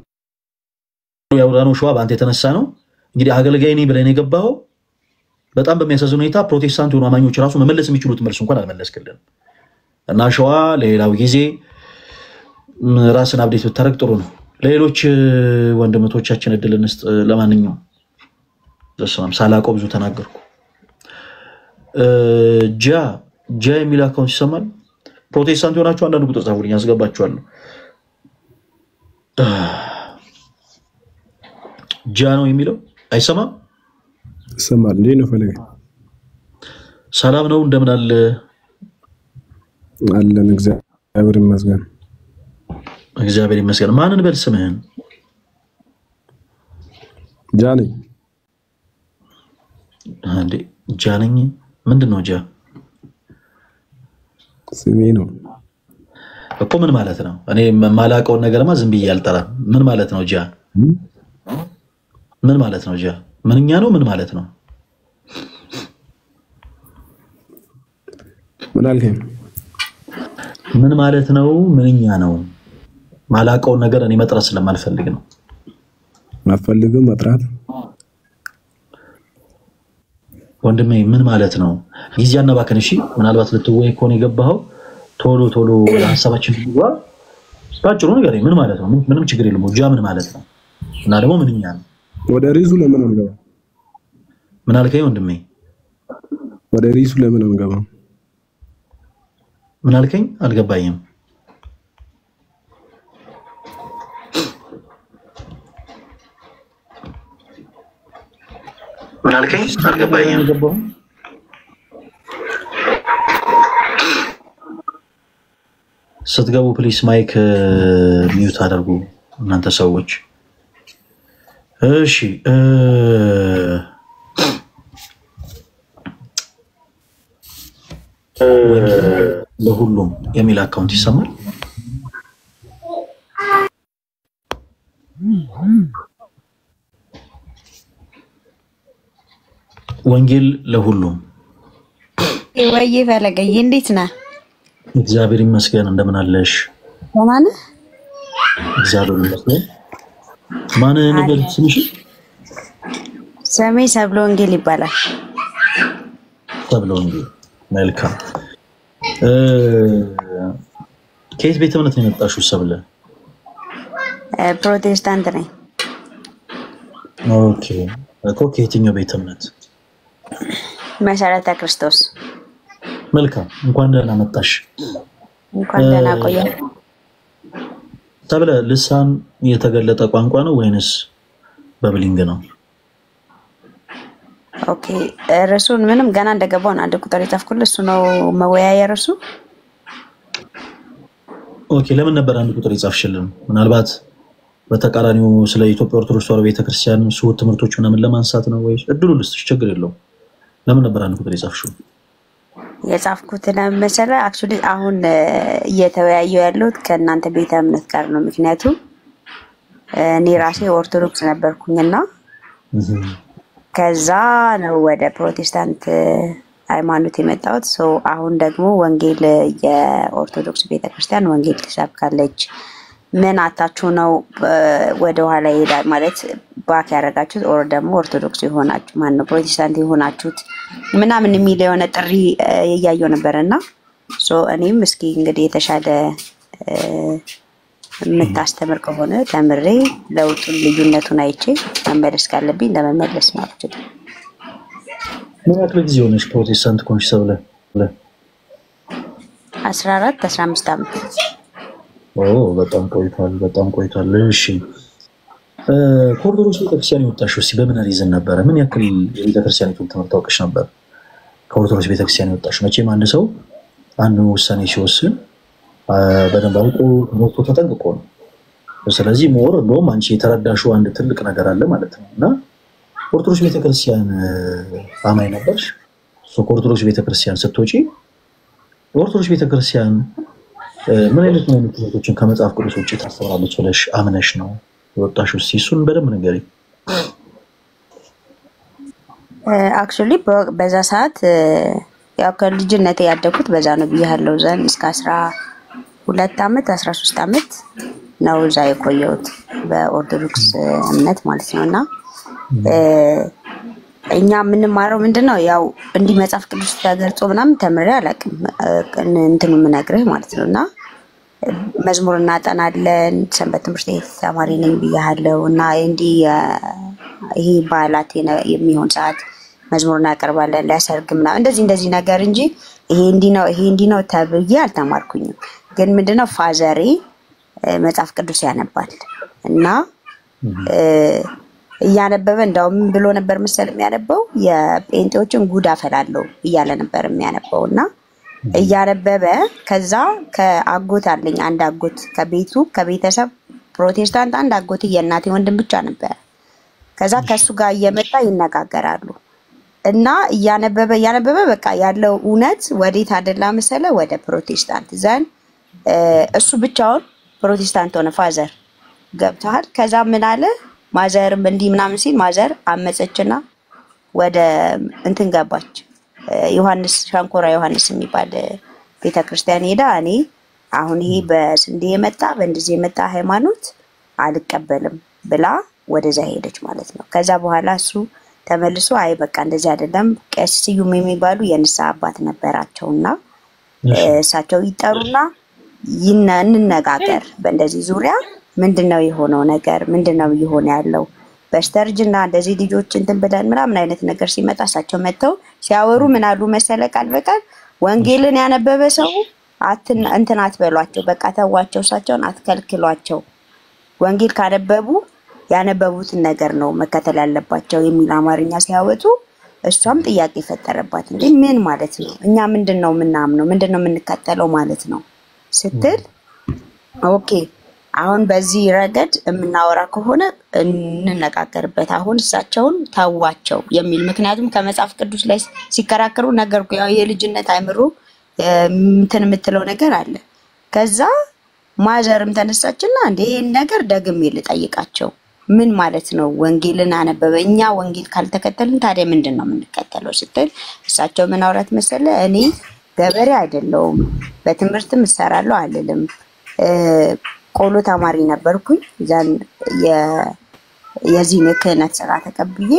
ያውራነው ሸዋ በአንተ የተነሳ ነው። እንግዲህ አገልጋይ ነኝ ብለህ የገባኸው በጣም በሚያሳዝን ሁኔታ ፕሮቴስታንት የሆኑ አማኞች ራሱ መመለስ የሚችሉት መልስ እንኳን አልመለስክልንም እና ሸዋ ለሌላው ጊዜ ራስን አብዴት ብታረግ ጥሩ ነው። ለሌሎች ወንድሞቻችን እድል እንስጥ። ለማንኛውም ለሰላም ሳላቆ ብዙ ተናገርኩ። ጃ የሚል አካውንት ይሰማል። ፕሮቴስታንት ሆናችሁ አንዳንድ ቁጥር ጻፉልኝ ያስገባችኋለሁ። ጃ ነው የሚለው አይሰማም?
ይሰማል እንዴ ነው ፈለገ?
ሰላም ነው እንደምን አለ?
አለን እግዚአብሔር ይመስገን።
እግዚአብሔር ይመስገን። ማንን በል ስምህን?
ጃኒ
አንዴ ጃነኝ ምንድነው ጃ?
ስሜ ነው
እኮ ምን ማለት ነው? እኔ ማላቀው ነገርማ ዝም ብዬ አልጠራም። ምን ማለት ነው ጃ? ምን ማለት ነው ጃ? ምንኛ ነው? ምን ማለት ነው?
ምን አልከኝ?
ምን ማለት ነው? ምንኛ ነው? ማላቀው ነገር እኔ መጥራት ስለማልፈልግ ነው።
ማፈልግም መጥራት
ወንድሜ ምን ማለት ነው? ጊዜያና ባከን እሺ፣ ምናልባት ልትወይ ኮን የገባው ቶሎ ወደ ሐሳባችን ይግባ። ባጭሩ ነገር ምን ማለት ነው? ምንም ችግር የለም። ጃ ምን ማለት ነው? እና ደግሞ ምንኛ ነው?
ወደ ሪሱ ለምን አንገባ?
ምን አልከኝ ወንድሜ?
ወደ ሪሱ ለምን አንገባ?
ምን አልከኝ? አልገባኝም። ምን አልከኝ? አልገባኝም። ገባው ስትገቡ ፕሊስ ማይክ ሚውት አድርጉ እናንተ ሰዎች። እሺ ለሁሉም የሚል አካውንት ይሰማል። ወንጌል ለሁሉም
ወይ ፈለገኝ እንዴት ነህ?
እግዚአብሔር ይመስገን። እንደምን አለሽ?
ደህና ነህ?
እግዚአብሔር ይመስገን። ማን ነበር ስምሽ?
ስሜ ሰብለ ወንጌል ይባላል።
ሰብለ ወንጌል መልካም። ከየት ቤተ እምነት ነው የመጣሽው ሰብለ?
ፕሮቴስታንት ነኝ።
ኦኬ እኮ ከየትኛው ቤተ እምነት?
መሰረተ ክርስቶስ።
መልካም እንኳን ደህና መጣሽ።
እንኳን ደህና ቆየህ።
ሰብለ ልሳን የተገለጠ ቋንቋ ነው ወይንስ በብሊንግ ነው?
ኦኬ ርዕሱን ምንም ገና እንደገባው አንድ ቁጥር የጻፍኩልህ እሱ ነው መወያያ ርዕሱ።
ኦኬ ለምን ነበር አንድ ቁጥር የጻፍሽልን? ምናልባት በተቃራኒው ስለ ኢትዮጵያ ኦርቶዶክስ ተዋሕዶ ቤተክርስቲያን ስውት ትምህርቶች ምናምን ለማንሳት ነው ወይስ? እድሉ ልስጥሽ ችግር የለውም። ለምን ነበር አንድ ቁጥር የጻፍሽው?
የጻፍኩት ለምሳሌ አክቹሊ አሁን እየተወያየው ያለሁት ከእናንተ ቤተ እምነት ጋር ነው። ምክንያቱም እኔ ራሴ ኦርቶዶክስ ነበርኩኝና ከዛ ነው ወደ ፕሮቴስታንት ሃይማኖት የመጣሁት። አሁን ደግሞ ወንጌል የኦርቶዶክስ ቤተክርስቲያን ወንጌል ትሰብካለች። ምን አታችሁ ነው ወደ ኋላ ይሄዳል ማለት ባክ ያደረጋችሁት ኦር ደግሞ ኦርቶዶክስ የሆናችሁ ማን ነው ፕሮቴስታንት የሆናችሁት ምናምን የሚል የሆነ ጥሪ እያየሁ ነበርና እኔም እስኪ እንግዲህ የተሻለ የምታስተምር ከሆነ ተምሬ ለውጡን ልዩነቱን አይቼ መመለስ ካለብኝ ለመመለስ ማለት ነው።
ምን ያክል ጊዜ ሆነሽ ፕሮቴስታንት ኮንሽ ሰብለ?
14-15 ዓመት።
በጣም ቆይቷል። እሺ ከኦርቶዶክስ ቤተክርስቲያን የወጣሽው እስኪ በምን ሪዝን ነበረ? ምን ያክል የቤተክርስቲያኒቱን ትምህርት ታውቅሽ ነበር? ከኦርቶዶክስ ቤተክርስቲያን የወጣሽው መቼም አንድ ሰው አንዱ ውሳኔ ሲወስን በደንብ አውቆ ወጥቶ ተጠንቅቆ ነው። ስለዚህ ሞር እንደውም አንቺ የተረዳሽው አንድ ትልቅ ነገር አለ ማለት ነው። እና ኦርቶዶክስ ቤተክርስቲያን አማኝ ነበርሽ። ኦርቶዶክስ ቤተክርስቲያን ስትወጪ ኦርቶዶክስ ቤተክርስቲያን ምን አይነት ትምህርቶችን ከመጽሐፍ ቅዱስ ውጪ ታስተምራለች ብለሽ አምነሽ ነው የወጣሽው? እሱን በደንብ ንገሪኝ።
አክቹሊ በዛ ሰዓት ያው ከልጅነቴ ያደኩት በዛ ነው ብያለሁ። ዘን እስከ 12 ዓመት 13 ዓመት ነው እዛ የቆየሁት በኦርቶዶክስ እምነት ማለት ነውና እኛ የምንማረው ምንድነው ያው እንዲህ መጽሐፍ ቅዱስ ተገልጾ ምናምን ተምሬ አላውቅም እንትኑ ምነግርህ ማለት ነውና መዝሙር እናጠናለን። ሰንበት ትምህርት ቤት ተማሪ ነኝ ብያለሁ እና እንዲህ ይሄ በዓላት የሚሆን ሰዓት መዝሙር እናቀርባለን ለሰርግ ምናምን እንደዚህ ነገር እንጂ ይሄ እንዲህ ነው ተብዬ አልተማርኩኝም። ግን ምንድነው ፋዘሬ መጽሐፍ ቅዱስ ያነባል እና እያነበበ እንደውም ብሎ ነበር መሰል የሚያነበው የጴንጤዎችን ጉድ አፈላለው እያለ ነበር የሚያነበውና እያነበበ ከዛ ከአጎት አለኝ አንድ አጎት ከቤተሰብ ፕሮቴስታንት አንድ አጎት የእናቴ ወንድም ብቻ ነበር። ከዛ ከሱ ጋር እየመጣ ይነጋገራሉ እና እያነበበ በቃ ያለው እውነት ወዴት አደላ መሰለ ወደ ፕሮቴስታንት ዘን እሱ ብቻውን ፕሮቴስታንት ሆነ ፋዘር ገብቷል። ከዛ ምን አለ ማዘርም እንዲህ ምናምን ሲል ማዘር አመፀችና ወደ እንትን ገባች ዮሐንስ ሻንኮራ ዮሐንስ የሚባል ቤተክርስቲያን ሄዳ እኔ አሁን ይሄ በስንዴ የመጣ በእንደዚህ የመጣ ሃይማኖት አልቀበልም ብላ ወደዛ ሄደች ማለት ነው። ከዛ በኋላ እሱ ተመልሶ አይ በቃ እንደዚህ አይደለም ቄስ ስዩም የሚባሉ የንስሐ አባት ነበራቸውና እሳቸው ይጠሩና እንነጋገር በእንደዚህ ዙሪያ ምንድነው የሆነው ነገር ምንድነው ይሆን ያለው በስተርጅና እንደዚህ ልጆች እንትን ብለን ምናምን አይነት ነገር ሲመጣ እሳቸው መተው ሲያወሩ ምን አሉ መሰለ ቃል በቃል ወንጌልን ያነበበ ሰው እንትን አትበሏቸው በቃ ተዋቸው እሳቸውን አትከልክሏቸው ወንጌል ካነበቡ ያነበቡትን ነገር ነው መከተል ያለባቸው የሚል አማርኛ ሲያወጡ እሷም ጥያቄ ፈጠረባት እንዴ ምን ማለት ነው እኛ ምንድነው ምናምነው ምንድነው የምንከተለው ማለት ነው ስትል ኦኬ አሁን በዚህ ረገድ የምናወራ ከሆነ እንነጋገርበት አሁን እሳቸውን ታዋቸው የሚል ምክንያቱም ከመጽሐፍ ቅዱስ ላይ ሲከራከሩ ነገርኩ ያው የልጅነት አይምሮ እንትን የምትለው ነገር አለ። ከዛ ማዘርም ተነሳችና እንዴ ይሄን ነገር ደግሜ ልጠይቃቸው ምን ማለት ነው ወንጌልን አነበበኛ ወንጌል ካልተከተልን ታዲያ ምንድነው የምንከተለው ስትል እሳቸው ምን አውራት መሰለ እኔ ገበሬ አይደለሁም በትምህርትም እሰራለሁ አልልም ቆሎ ተማሪ ነበርኩኝ ዛን የዚህ ክህነት ስራ ተቀብዬ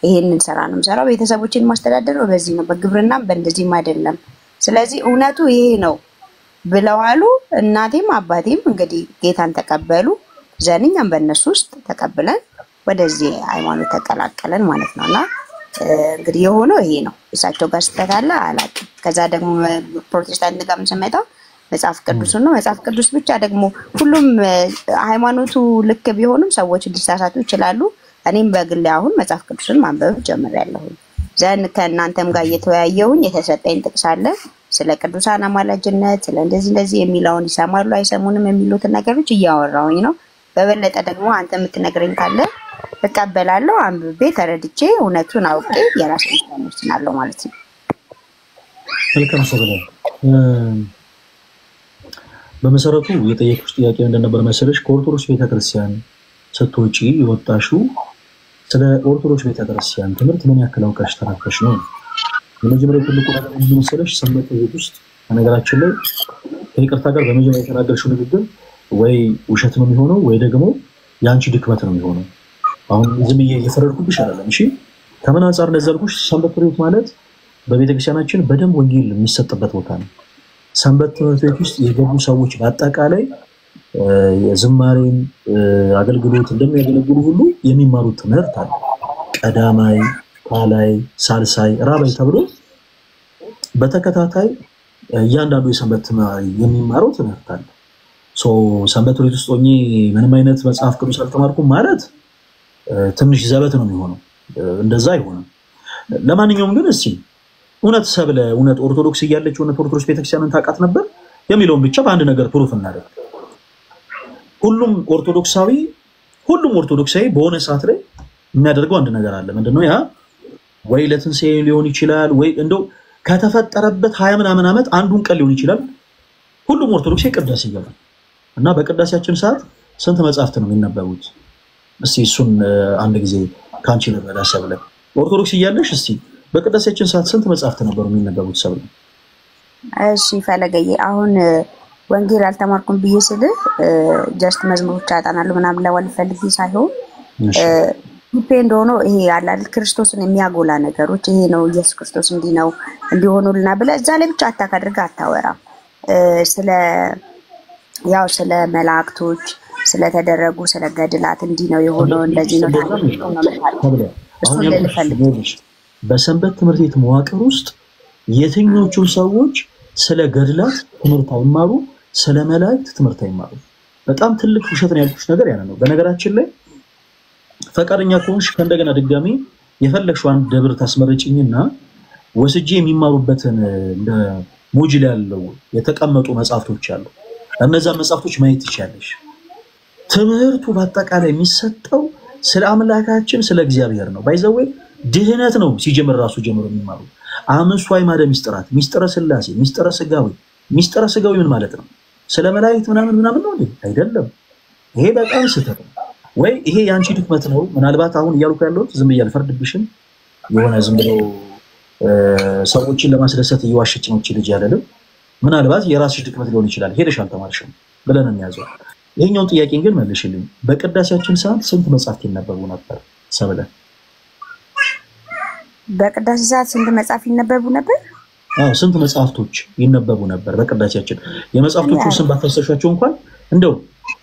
ይሄንን ስራ ነው የምሰራው ቤተሰቦችን ማስተዳደረው በዚህ ነው በግብርናም በእንደዚህም አይደለም ስለዚህ እውነቱ ይሄ ነው ብለዋሉ። እናቴም አባቴም እንግዲህ ጌታን ተቀበሉ ዘንኛም በእነሱ ውስጥ ተቀብለን ወደዚህ ሃይማኖት ተቀላቀለን ማለት ነውና እንግዲህ የሆነው ይሄ ነው። እሳቸው ጋር ስተታለ አላውቅም። ከዛ ደግሞ ፕሮቴስታንት ጋር ስንመጣ መጽሐፍ ቅዱስ ነው መጽሐፍ ቅዱስ ብቻ ደግሞ ሁሉም ሃይማኖቱ ልክ ቢሆንም ሰዎች ሊሳሳቱ ይችላሉ። እኔም በግሌ አሁን መጽሐፍ ቅዱስን ማንበብ ጀምሬያለሁ። ዘን ከእናንተም ጋር እየተወያየሁኝ የተሰጠኝ ጥቅስ አለ ስለ ቅዱሳን አማላጅነት ስለ እንደዚህ የሚለውን ይሰማሉ አይሰሙንም የሚሉትን ነገሮች እያወራሁኝ ነው። በበለጠ ደግሞ አንተ የምትነግረኝ ካለ እቀበላለሁ አንብቤ ተረድቼ እውነቱን አውቄ የራሴን ተነስተናለሁ ማለት ነው።
መልካም ሰበለ በመሰረቱ የጠየቁሽ ጥያቄ እንደነበር መሰለሽ ከኦርቶዶክስ ቤተክርስቲያን ስትወጪ የወጣሽው ስለ ኦርቶዶክስ ቤተክርስቲያን ትምህርት ምን ያክል አውቀሽ ተራፈሽ ነው? የመጀመሪያው ትልቁ ነገር ምን መሰለሽ ሰንበት ቤት ውስጥ ነገራችን ላይ ከይቅርታ ጋር በመጀመሪያ የተናገርሽው ንግግር ወይ ውሸት ነው የሚሆነው ወይ ደግሞ ያንቺ ድክመት ነው የሚሆነው። አሁን ዝም እየፈረድኩብሽ አይደለም እሺ ከምን አንፃር ለዘልኩሽ ሰንበት ቤት ማለት በቤተክርስቲያናችን በደንብ ወንጌል የሚሰጥበት ቦታ ነው። ሰንበት ትምህርት ቤት ውስጥ የገቡ ሰዎች በአጠቃላይ የዝማሬን አገልግሎት እንደሚያገለግሉ ሁሉ የሚማሩት ትምህርት አለ። ቀዳማይ፣ ኋላይ፣ ሳልሳይ፣ ራባይ ተብሎ በተከታታይ እያንዳንዱ የሰንበት ተማሪ የሚማረው ትምህርት አለ። ሰንበት ቤት ውስጥ ሆኜ ምንም አይነት መጽሐፍ ቅዱስ አልተማርኩም ማለት ትንሽ ዘበት ነው የሚሆነው። እንደዛ አይሆንም። ለማንኛውም ግን እስኪ እውነት ሰብለ እውነት ኦርቶዶክስ እያለች እውነት ኦርቶዶክስ ቤተክርስቲያንን ታውቃት ነበር የሚለውን ብቻ በአንድ ነገር ፕሩፍ እናደርግ። ሁሉም ኦርቶዶክሳዊ በሆነ ሰዓት ላይ የሚያደርገው አንድ ነገር አለ። ምንድነው ያ? ወይ ለትንሣኤ ሊሆን ይችላል፣ ወይ እንደው ከተፈጠረበት 20 ምናምን ዓመት አንዱን ቀን ሊሆን ይችላል። ሁሉም ኦርቶዶክሳዊ ቅዳሴ ይገባል እና በቅዳሴያችን ሰዓት ስንት መጽሐፍት ነው የሚነበቡት? እስቲ እሱን አንድ ጊዜ ካንቺ ልረዳ ሰብለ። ኦርቶዶክስ እያለሽ እስቲ በቅዳሴያችን ሰዓት ስንት መጽሐፍት ነበሩ የሚነበቡት ሰብለ?
እሺ ፈለገዬ፣ አሁን ወንጌል አልተማርኩም ብዬ ስልህ ጀስት መዝሙሮች አጣናለሁ ምናምን ለዋል ፈልጊ ሳይሆን ዲፔንድ ሆኖ ይሄ ያለ አይደል ክርስቶስን የሚያጎላ ነገሮች ይሄ ነው ኢየሱስ ክርስቶስ እንዲህ ነው እንዲሆኑልና ብለህ እዛ ላይ ብቻ አታካድርጋ አታወራም። ስለ መላእክቶች ስለተደረጉ ስለ ገድላት እንዲህ ነው የሆነው እንደዚህ ነው
በሰንበት ትምህርት ቤት መዋቅር ውስጥ የትኞቹ ሰዎች ስለ ገድላት ትምህርት አይማሩ፣ ስለ መላእክት ትምህርት አይማሩ? በጣም ትልቅ ውሸት ነው ያልኩሽ ነገር ያ ነው። በነገራችን ላይ ፈቃደኛ ከሆንሽ ከእንደገና ድጋሚ የፈለግሽው አንድ ደብር ታስመረጭኝና ወስጄ የሚማሩበትን እንደ ሞጁል ያለው የተቀመጡ መጽሐፍቶች አሉ። እነዛ መጽሐፍቶች ማየት ትችያለሽ። ትምህርቱ በአጠቃላይ የሚሰጠው ስለ አምላካችን ስለ እግዚአብሔር ነው። ባይዘው ድህነት ነው ሲጀምር ራሱ ጀምሮ የሚማሩ አምስቱ አዕማደ ምስጢራት፣ ምስጢረ ሥላሴ፣ ምስጢረ ሥጋዌ። ምስጢረ ሥጋዌ ምን ማለት ነው? ስለ መላእክት ምናምን ነው አይደለም። ይሄ በጣም ስህተት ነው። ወይ ይሄ ያንቺ ድክመት ነው። ምናልባት አሁን እያልኩ ያለሁት ዝም ብዬ አልፈርድብሽም። የሆነ ዝም ብሎ ሰዎችን ለማስደሰት እየዋሸች ነው ልጅ ያለለም። ምናልባት የራስሽ ድክመት ሊሆን ይችላል። ሄደሽ አልተማርሽም ብለን እንያዘው። ይሄኛውን ጥያቄ ግን መልሽልኝ። በቅዳሴያችን ሰዓት ስንት መጽሐፍት ይነበቡ ነበር ሰብለ?
በቅዳሴ ሰዓት ስንት መጽሐፍ ይነበቡ ነበር?
ስንት መጽሐፍቶች ይነበቡ ነበር በቅዳሴያችን? የመጽሐፍቶቹን ስም ባታሰሻቸው እንኳን እንደው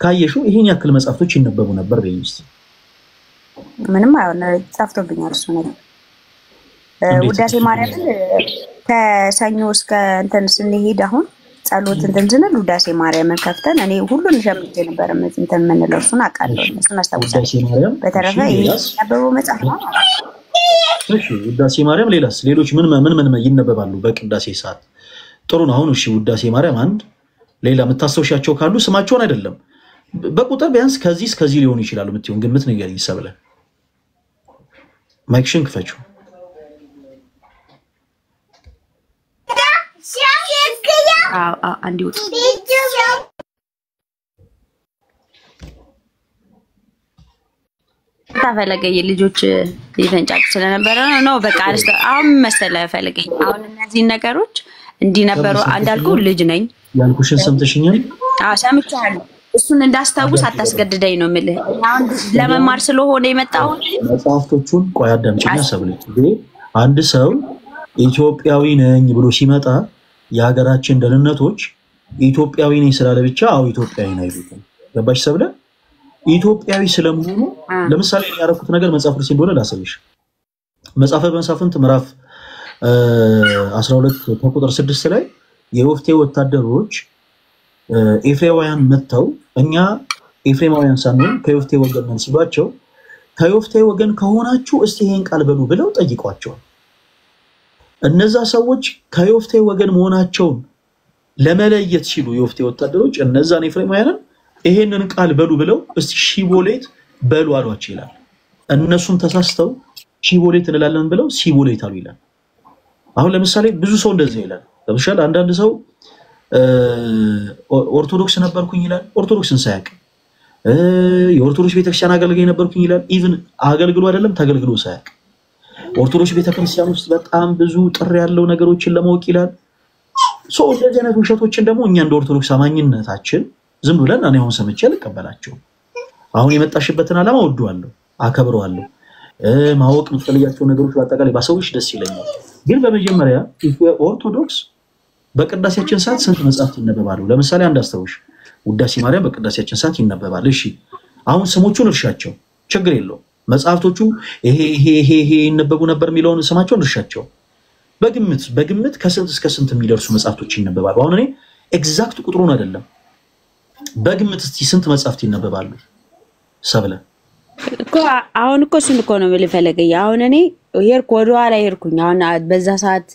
ካየሹ ይሄን ያክል መጽሐፍቶች ይነበቡ ነበር በይስቲ።
ምንም አይሆን ጻፍቶብኛል እሱ ነገር። ውዳሴ ማርያምን ከሰኞ እስከ እንትን ስንሄድ አሁን ጸሎት እንትን ስንል ውዳሴ ማርያምን ከፍተን እኔ ሁሉን ሸምቼ ነበር እንትን የምንለው እሱን አውቃለሁ። እሱን አስታውሳለሁ። በተረፈ ይነበቡ መጽሐፍ ነው።
እሺ ውዳሴ ማርያም ሌላስ? ሌሎች ምን ይነበባሉ በቅዳሴ ሰዓት? ጥሩ ነው። አሁን እሺ ውዳሴ ማርያም አንድ፣ ሌላ የምታስታውሻቸው ካሉ ስማቸውን አይደለም በቁጥር ቢያንስ ከዚህ እስከዚህ ሊሆኑ ይችላሉ የምትይውን ግምት ንገሪኝ ሰብለ። ማይክሽን ክፈችው።
አንድ ይወጥ ታፈለገኝ ልጆች ይፈንጫጭ ስለነበረ ነው። በቃ አሁን መሰለ ፈለገኝ። አሁን እነዚህ ነገሮች እንዲነበሩ እንዳልኩ ልጅ ነኝ
ያልኩሽን ሰምተሽኛል?
ሰምቻለሁ። እሱን እንዳስታውስ አታስገድደኝ ነው የምልህ። አሁን ለመማር ስለሆነ የመጣው
መጽሐፍቶቹን ቆይ አዳምጪኛ ሰብለ። አንድ ሰው ኢትዮጵያዊ ነኝ ብሎ ሲመጣ የሀገራችን ደህንነቶች ኢትዮጵያዊ ነኝ ስላለ ብቻ ኢትዮጵያዊ ነው አይሉትም። ገባሽ ሰብለ? ኢትዮጵያዊ ስለመሆኑ ለምሳሌ ያደረኩት ነገር መጽሐፍ ቅዱስ እንደሆነ ላሳይሽ። መጽሐፈ መሳፍንት ምዕራፍ 12 ከቁጥር 6 ላይ የወፍቴ ወታደሮች ኤፍሬማውያን መተው እኛ ኤፍሬማውያን ሳንሆን ከወፍቴ ወገን ነን ሲሏቸው ከወፍቴ ወገን ከሆናችሁ እስቲ ይሄን ቃል በሉ ብለው ጠይቋቸዋል። እነዛ ሰዎች ከወፍቴ ወገን መሆናቸውን ለመለየት ሲሉ የወፍቴ ወታደሮች እነዛን ኤፍሬማውያንን ይሄንን ቃል በሉ ብለው እስቲ ሺቦሌት በሉ አሏቸው ይላል። እነሱም ተሳስተው ሺቦሌት እንላለን ብለው ሲቦሌት አሉ ይላል። አሁን ለምሳሌ ብዙ ሰው እንደዚህ ይላል። ለምሳሌ አንዳንድ ሰው ኦርቶዶክስ ነበርኩኝ ይላል። ኦርቶዶክስን ሳያውቅ የኦርቶዶክስ ቤተክርስቲያን አገልጋይ ነበርኩኝ ይላል። ኢቭን አገልግሎ አይደለም ተገልግሎ ሳያውቅ ኦርቶዶክስ ቤተክርስቲያን ውስጥ በጣም ብዙ ጥሪ ያለው ነገሮችን ለማወቅ ይላል። እንደዚህ አይነት ውሸቶችን ደግሞ እኛ እንደ ኦርቶዶክስ አማኝነታችን ዝም ብለን እኔ አሁን ሰምቼ ልቀበላቸው። አሁን የመጣሽበትን ዓላማ ወደዋለሁ፣ አከብረዋለሁ። ማወቅ የምትፈልጋቸው ነገሮች በአጠቃላይ ባሰውሽ ደስ ይለኛል። ግን በመጀመሪያ ኦርቶዶክስ በቅዳሴያችን ሰዓት ስንት መጽሐፍት ይነበባሉ? ለምሳሌ አንድ አስተውሽ፣ ውዳሴ ማርያም በቅዳሴያችን ሰዓት ይነበባል። እሺ አሁን ስሞቹን እርሻቸው፣ ችግር የለውም። መጽሐፍቶቹ ይሄ ይነበቡ ነበር የሚለውን ስማቸውን እርሻቸው። በግምት ከስንት እስከ ስንት የሚደርሱ መጽሐፍቶች ይነበባሉ? አሁን እኔ ኤግዛክት ቁጥሩን አይደለም፣ በግምት እስቲ ስንት መጽሐፍት ይነበባሉ ሰብለ?
እኮ አሁን እኮ እሱን እኮ ነው የምልፈልገኝ። አሁን እኔ ሄድኩ ወደ ኋላ ሄድኩኝ። አሁን በዛ ሰዓት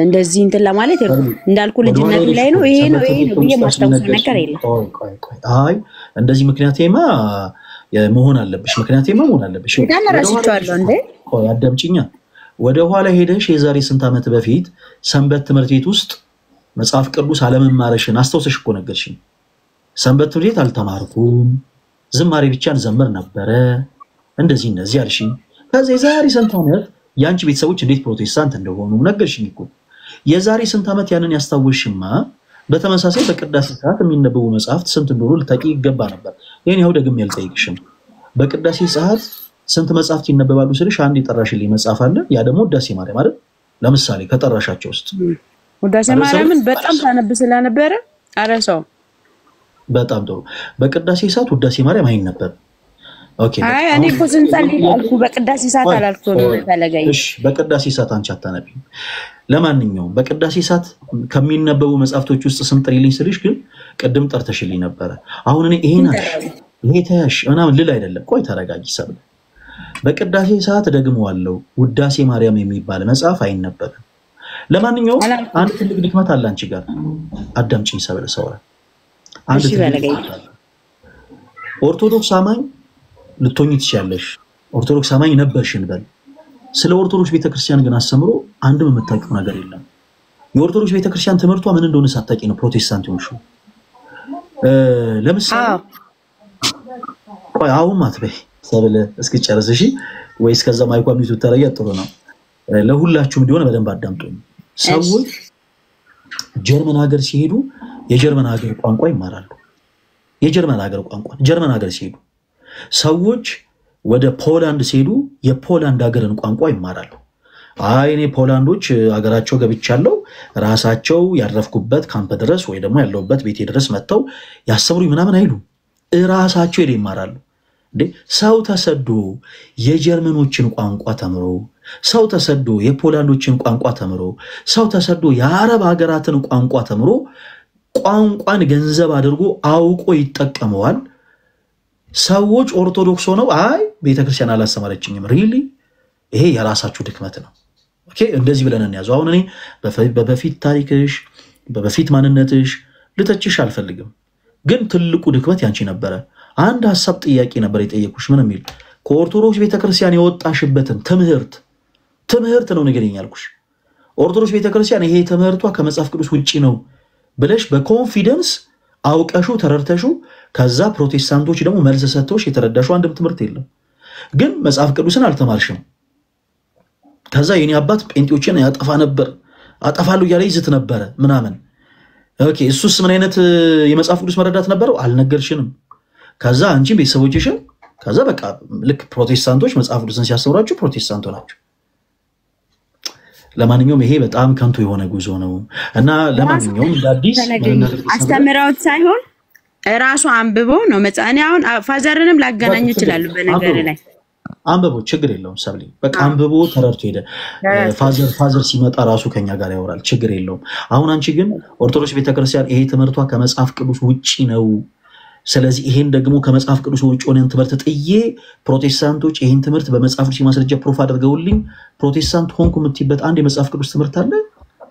እንደዚህ እንትን ለማለት እንዳልኩ ልጅነት ላይ ነው ይሄ ነው ብዬ ማስታወስ ነገር የለም።
አይ እንደዚህ ምክንያቴማ መሆን አለብሽ፣ ምክንያቴማ መሆን አለብሽ።
ተነራስቻለሁ እንዴ
ቆይ አዳምጪኛ። ወደ ኋላ ሄደሽ የዛሬ ስንት ዓመት በፊት ሰንበት ትምህርት ቤት ውስጥ መጽሐፍ ቅዱስ አለመማረሽን አስተውሰሽ እኮ ነገርሽኝ። ሰንበት ትምህርት ቤት አልተማርኩም፣ ዝማሬ ብቻ እንዘምር ነበረ፣ እንደዚህ አልሽኝ። ከዛ የዛሬ ስንት ዓመት ያንቺ ቤተሰቦች እንዴት ፕሮቴስታንት እንደሆኑ ነገርሽኝ እኮ። የዛሬ ስንት ዓመት ያንን ያስታወሽማ በተመሳሳይ በቅዳሴ ሰዓት የሚነበቡ መጽሐፍት ስንት እንደሆኑ ልታቂ ይገባ ነበር። ይሄን ያው ደግሜ ያልጠይቅሽም። በቅዳሴ ሰዓት ስንት መጽሐፍት ይነበባሉ ስልሽ አንድ የጠራሽልኝ መጽሐፍ አለ። ያ ደግሞ ውዳሴ ማርያም አይደል? ለምሳሌ ከጠራሻቸው ውስጥ
ውዳሴ ማርያምን በጣም ታነብ ስለነበረ አረሳው። በጣም
ጥሩ። በቅዳሴ ሰዓት ውዳሴ ማርያም አይነበብም። ኦኬ።
አይ እኔ እኮ ስንጸልይ አልኩ በቅዳሴ ሰዓት አላልኩም ፈለገኝ።
እሺ በቅዳሴ ሰዓት አንቺ አታነቢም። ለማንኛውም በቅዳሴ ሰዓት ከሚነበቡ መጽሐፍቶች ውስጥ ስም ጥሪልኝ ስልሽ ግን ቅድም ጠርተሽልኝ ነበረ። አሁን እኔ ይሄ ታያሽ ምናምን ልል አይደለም። ቆይ ተረጋጊ ሰብለ። በቅዳሴ ሰዓት ደግሞ አለው ውዳሴ ማርያም የሚባል መጽሐፍ አይነበብም። ለማንኛውም አንድ ትልቅ ድክመት አለ አንቺ ጋር። አዳምጪኝ ሰብለ ሰውራ። አንድ ኦርቶዶክስ አማኝ ልትሆኚ ትችያለሽ። ኦርቶዶክስ አማኝ ነበርሽ እንበል። ስለ ኦርቶዶክስ ቤተክርስቲያን ግን አስተምሮ አንድም የምታውቂው ነገር የለም። የኦርቶዶክስ ቤተክርስቲያን ትምህርቷ ምን እንደሆነ ሳታውቂ ነው ፕሮቴስታንት ሆንሽው። ለምሳሌ ቆይ አሁን ማትበይ ሰብለ እስኪጨርስ እሺ፣ ወይስ ከዛ ማይኳ ሚቱ ተረያ ጥሩ ነው። ለሁላችሁም እንዲሆነ በደንብ አዳምጡኝ። ሰዎች ጀርመን ሀገር ሲሄዱ የጀርመን ሀገር ቋንቋ ይማራሉ። የጀርመን ሀገር ቋንቋ ጀርመን ሀገር ሲሄዱ፣ ሰዎች ወደ ፖላንድ ሲሄዱ የፖላንድ ሀገርን ቋንቋ ይማራሉ። አይ እኔ ፖላንዶች ሀገራቸው ገብቻለሁ ራሳቸው ያረፍኩበት ካምፕ ድረስ ወይ ደግሞ ያለውበት ቤቴ ድረስ መጥተው ያስተምሩኝ ምናምን አይሉ፣ ራሳቸው ሄደው ይማራሉ። እንዴ ሰው ተሰዶ የጀርመኖችን ቋንቋ ተምሮ፣ ሰው ተሰዶ የፖላንዶችን ቋንቋ ተምሮ፣ ሰው ተሰዶ የአረብ ሀገራትን ቋንቋ ተምሮ ቋንቋን ገንዘብ አድርጎ አውቆ ይጠቀመዋል። ሰዎች ኦርቶዶክስ ሆነው አይ ቤተክርስቲያን አላስተማረችኝም። ሪሊ ይሄ የራሳችሁ ድክመት ነው። ኦኬ እንደዚህ ብለን እንያዘው። አሁን እኔ በፊት ታሪክሽ በፊት ማንነትሽ ልተችሽ አልፈልግም፣ ግን ትልቁ ድክመት ያንቺ ነበረ። አንድ ሐሳብ ጥያቄ ነበር የጠየቁሽ። ምን የሚል ከኦርቶዶክስ ቤተክርስቲያን የወጣሽበትን ትምህርት ነው ንገሪኝ ያልኩሽ። ኦርቶዶክስ ቤተክርስቲያን ይሄ ትምህርቷ ከመጽሐፍ ቅዱስ ውጪ ነው ብለሽ በኮንፊደንስ አውቀሹ ተረድተሹ፣ ከዛ ፕሮቴስታንቶች ደግሞ መልስ ሰጥተውሽ የተረዳሹ አንድም ትምህርት የለም። ግን መጽሐፍ ቅዱስን አልተማርሽም። ከዛ የኔ አባት ጴንጤዎችን ያጠፋ ነበር አጠፋሉ እያለ ይዝት ነበረ ምናምን። ኦኬ እሱስ ምን አይነት የመጽሐፍ ቅዱስ መረዳት ነበረው? አልነገርሽንም። ከዛ አንቺም ቤተሰቦችሽን ከዛ በቃ ልክ ፕሮቴስታንቶች መጽሐፍ ቅዱስን ሲያስተምራችሁ ፕሮቴስታንቶ ናቸው። ለማንኛውም ይሄ በጣም ከንቱ የሆነ ጉዞ ነው እና ለማንኛውም ዳዲስ
አስተምራውት ሳይሆን ራሱ አንብቦ ነው መጻኔ። አሁን ፋዘርንም ላገናኝ ይችላል በነገር ላይ
አንብቦ ችግር የለውም ሰብሊ በቃ አንብቦ ተረድቶ ሄደ። ፋዘር ሲመጣ ራሱ ከኛ ጋር ያወራል፣ ችግር የለውም። አሁን አንቺ ግን ኦርቶዶክስ ቤተክርስቲያን ይሄ ትምህርቷ ከመጽሐፍ ቅዱስ ውጪ ነው፣ ስለዚህ ይሄን ደግሞ ከመጽሐፍ ቅዱስ ውጪ ሆነን ትምህርት ጥዬ ፕሮቴስታንቶች ይሄን ትምህርት በመጽሐፍ ቅዱስ ማስረጃ ፕሩፍ አድርገውልኝ ፕሮቴስታንት ሆንኩ የምትይበት አንድ የመጽሐፍ ቅዱስ ትምህርት አለ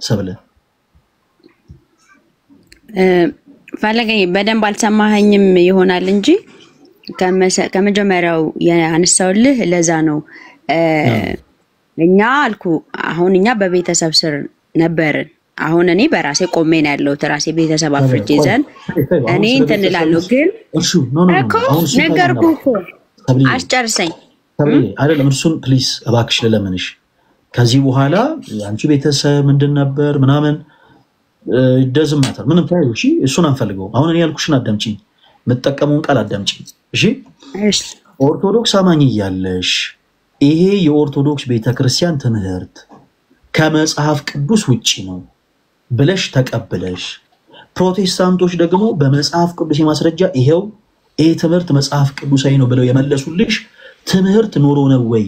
ሰብለ?
ፈለገኝ በደንብ አልሰማኸኝም ይሆናል እንጂ ከመጀመሪያው ያነሳውልህ ለዛ ነው። እኛ አልኩ አሁን እኛ በቤተሰብ ስር ነበርን። አሁን እኔ በራሴ ቆሜ ነው ያለሁት። ራሴ ቤተሰብ አፍርጄ ዘን እኔ እንትን እላለሁ። ግን እኮ ነገርኩህ እኮ አስጨርሰኝ
አይደለም። እሱን ፕሊዝ እባክሽ ልለምንሽ። ከዚህ በኋላ አንቺ ቤተሰብ ምንድን ነበር ምናምን ደዝም ማተር ምንም ታዩ። እሺ እሱን አንፈልገው። አሁን እኔ ያልኩሽን አዳምጪኝ፣ የምትጠቀመውን ቃል አዳምጪኝ። እሺ ኦርቶዶክስ አማኝ እያለሽ ይሄ የኦርቶዶክስ ቤተክርስቲያን ትምህርት ከመጽሐፍ ቅዱስ ውጪ ነው ብለሽ ተቀብለሽ፣ ፕሮቴስታንቶች ደግሞ በመጽሐፍ ቅዱስ የማስረጃ ይሄው ይሄ ትምህርት መጽሐፍ ቅዱሳዊ ነው ብለው የመለሱልሽ ትምህርት ኖሮ ነው ወይ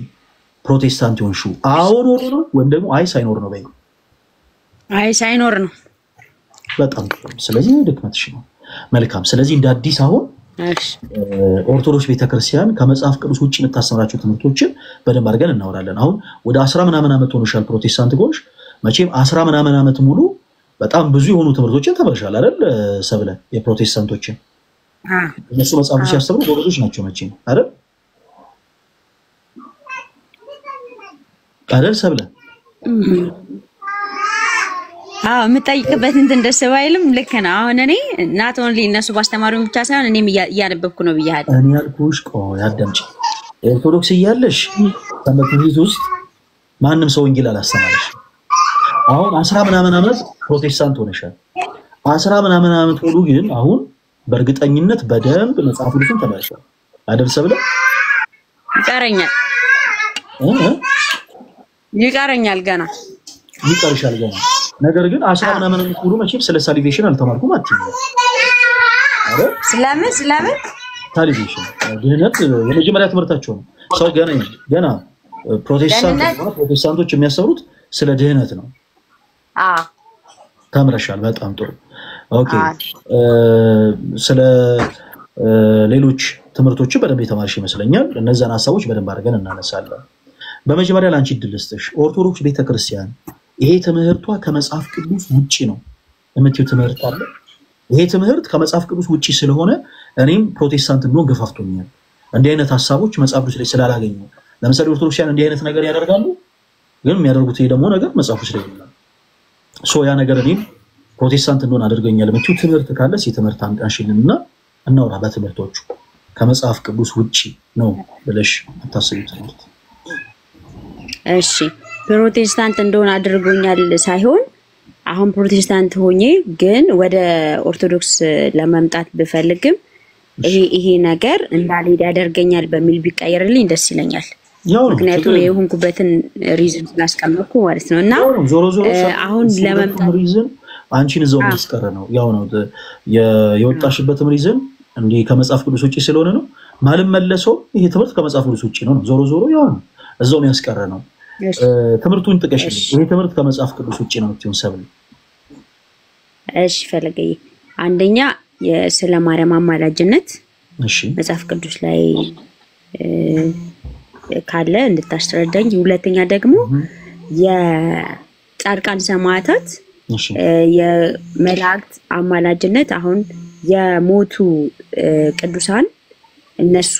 ፕሮቴስታንት ሆንሽው? አዎ ኖሮ ነው ወይም ደግሞ አይ ሳይኖር ነው በይ?
አይ ሳይኖር ነው።
በጣም ጥሩ። ስለዚህ ድክመትሽ ነው። መልካም። ስለዚህ እንደ አዲስ አሁን ኦርቶዶክስ ቤተክርስቲያን ከመጽሐፍ ቅዱስ ውጪ የምታስተምራቸው ትምህርቶችን በደንብ አድርገን እናወራለን። አሁን ወደ 10 ምናምን ዓመት ሆኖሻል ፕሮቴስታንት ጎሽ መቼም 10 ምናምን ዓመት ሙሉ በጣም ብዙ የሆኑ ትምህርቶችን ተበርሻል አይደል ሰብለ የፕሮቴስታንቶችን እነሱ መጽሐፍ ቅዱስ ያስተምሩ ጎበዞች ናቸው መቼም አይደል ሰብለ
የምጠይቅበት እንትን ደስ ባይልም ልክ ነው። አሁን እኔ ናት ኦንሊ እነሱ ባስተማሩኝ ብቻ ሳይሆን እኔም እያነበብኩ ነው ብያለሁ።
እኔ ያልኩሽ ቆይ አዳምጪ። ኦርቶዶክስ እያለሽ በመትምህርት ውስጥ ማንም ሰው ወንጌል አላስተማረሽ። አሁን 10 ምናምን ዓመት ፕሮቴስታንት ሆነሻል። 10 ምናምን ዓመት ሁሉ ግን አሁን በእርግጠኝነት በደንብ መጽሐፍ ቅዱስን ተማርሻል አይደል ሰብለ?
ይቀረኛል ገና
ይቀርሻል ገና። ነገር ግን 10 ምናምን ዓመት ሁሉ መቼም ስለ ሳሊቬሽን አልተማርኩም አትይኝ አይደል? ስለምን ሳሊቬሽን ድህነት የመጀመሪያ ትምህርታቸው ነው። ሰው ገና ፕሮቴስታንቶች የሚያስተምሩት ስለ ድህነት ነው። ተምረሻል። በጣም ጥሩ ኦኬ። ስለ ሌሎች ትምህርቶች በደንብ የተማርሽ ይመስለኛል። እነዛን ሐሳቦች በደንብ አድርገን እናነሳለን። በመጀመሪያ ላንቺ ድልስትሽ ኦርቶዶክስ ቤተክርስቲያን ይሄ ትምህርቷ ከመጽሐፍ ቅዱስ ውጪ ነው የምትዩ ትምህርት አለ። ይሄ ትምህርት ከመጽሐፍ ቅዱስ ውጪ ስለሆነ እኔም ፕሮቴስታንት እንደሆን ገፋፍቶኛል። እንዲህ አይነት ሐሳቦች መጽሐፍ ቅዱስ ላይ ስላላገኙ ለምሳሌ ኦርቶዶክሲያን እንዲህ አይነት ነገር ያደርጋሉ፣ ግን የሚያደርጉት ይሄ ደግሞ ነገር መጽሐፍ ቅዱስ ላይ የለም። ያ ነገር እኔም ፕሮቴስታንት እንደሆን አድርገኛል። የምትዩ ትምህርት ካለ ትምህርት አንሽልንና እናውራ። በትምህርቶቹ ከመጽሐፍ ቅዱስ ውጪ ነው ብለሽ አታስቢው ትምህርት።
እሺ ፕሮቴስታንት እንደሆነ አድርጎኛል ሳይሆን አሁን ፕሮቴስታንት ሆኜ ግን ወደ ኦርቶዶክስ ለመምጣት ብፈልግም ይሄ ነገር እንዳልሄድ ያደርገኛል በሚል ቢቀየርልኝ ደስ ይለኛል። ምክንያቱም የሆንኩበትን ሪዝን ስላስቀመጥኩ ማለት ነው። እና
ዞሮ
አሁን ለመምጣት
ሪዝን አንቺን እዛው ማስቀረ ነው። ያው ነው የወጣሽበትም ሪዝን እንዴ ከመጽሐፍ ቅዱስ ውጪ ስለሆነ ነው። ማልመለሰው ይሄ ትምህርት ከመጽሐፍ ቅዱስ ውጪ ነው። ዞሮ ያው ነው እዛው የሚያስቀረ ነው። ትምህርቱን ጥቀሽልኝ። ይሄ ትምህርት ከመጽሐፍ ቅዱስ ውጪ ነው የምትይውን ሰብል?
እሺ ፈለገኝ። አንደኛ ስለ ማርያም አማላጅነት መጽሐፍ ቅዱስ ላይ ካለ እንድታስረዳኝ። ሁለተኛ ደግሞ የጻድቃን ሰማዕታት የመላእክት አማላጅነት አሁን የሞቱ ቅዱሳን እነሱ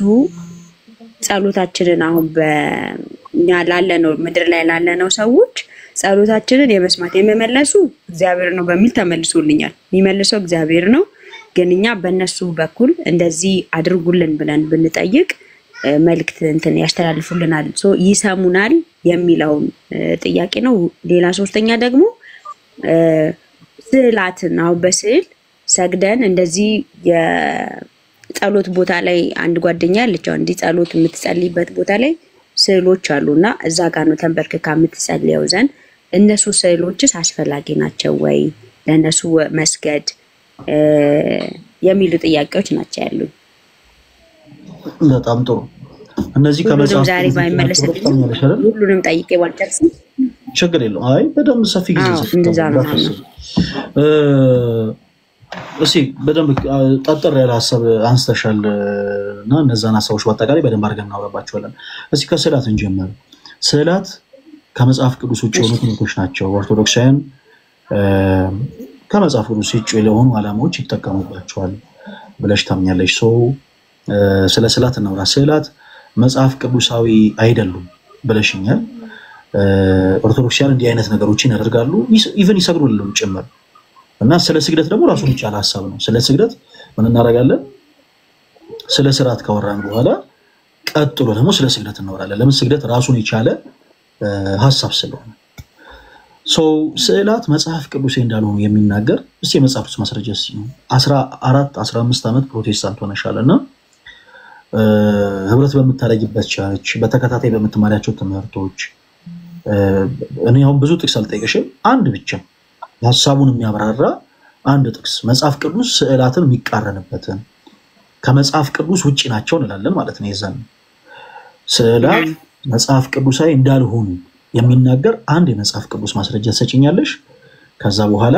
ጸሎታችንን አሁን በእኛ ላለነው ምድር ላይ ላለነው ሰዎች ጸሎታችንን የመስማት የመመለሱ እግዚአብሔር ነው በሚል ተመልሶልኛል። የሚመልሰው እግዚአብሔር ነው፣ ግን እኛ በእነሱ በኩል እንደዚህ አድርጉልን ብለን ብንጠይቅ መልእክት እንትን ያስተላልፉልናል፣ ይሰሙናል የሚለውን ጥያቄ ነው። ሌላ ሶስተኛ ደግሞ ስዕላትን አሁን በስዕል ሰግደን እንደዚህ የጸሎት ቦታ ላይ አንድ ጓደኛ ያለችው እንዲህ ጸሎት የምትጸልይበት ቦታ ላይ ስዕሎች አሉና እዛ ጋር ነው ተንበርክካ የምትጸልየው ዘንድ እነሱ ስዕሎችስ አስፈላጊ ናቸው ወይ ለነሱ መስገድ የሚሉ ጥያቄዎች ናቸው ያሉኝ።
በጣም ጥሩ። እነዚህ ከመጽሐፍ
ዛሬ ባይመለስልኝ ሁሉንም ጠይቄ ባልጨርስ
ችግር የለውም። አይ በደንብ ሰፊ ጊዜ
እንደዛው
እሺ በደንብ ጠጠር ያለ ሐሳብ አንስተሻል እና እነዛን ሐሳቦች በአጠቃላይ በደንብ አድርገን እናወራባቸዋለን። እስኪ ከስዕላት እንጀምር። ስዕላት ከመጽሐፍ ቅዱስ ውጪ የሆኑ ትምህርቶች ናቸው። ኦርቶዶክሳውያን ከመጽሐፍ ቅዱስ ውጪ ለሆኑ ዓላማዎች ይጠቀሙባቸዋል ብለሽ ታምኛለሽ? ስለ ስዕላት እናውራ። ስዕላት መጽሐፍ ቅዱሳዊ አይደሉም ብለሽኛል። ኦርቶዶክሳውያን እንዲህ አይነት ነገሮችን ያደርጋሉ፣ ኢቭን ይሰግዱልንም ጭምር። እና ስለ ስግደት ደግሞ ራሱን የቻለ ሐሳብ ነው። ስለ ስግደት ምን እናደርጋለን? ስለ ስርዓት ካወራን በኋላ ቀጥሎ ደግሞ ስለ ስግደት እናወራለን። ለምን? ስግደት ራሱን የቻለ ሐሳብ ስለሆነ። ስዕላት መጽሐፍ ቅዱስ እንዳልሆኑ የሚናገር እስቲ የመጽሐፍ ቅዱስ ማስረጃ ነው። 14-15 ዓመት ፕሮቴስታንት ሆነሻልና ህብረት በምታረጊበት ቸርች በተከታታይ በምትማሪያቸው ትምህርቶች እኔ አሁን ብዙ ጥቅስ አልጠይቅሽም፣ አንድ ብቻ ሐሳቡን የሚያብራራ አንድ ጥቅስ መጽሐፍ ቅዱስ ስዕላትን የሚቃረንበትን ከመጽሐፍ ቅዱስ ውጪ ናቸው እንላለን ማለት ነው። የዛን ስዕላት መጽሐፍ ቅዱሳዊ እንዳልሆኑ የሚናገር አንድ የመጽሐፍ ቅዱስ ማስረጃ ትሰጪኛለሽ። ከዛ በኋላ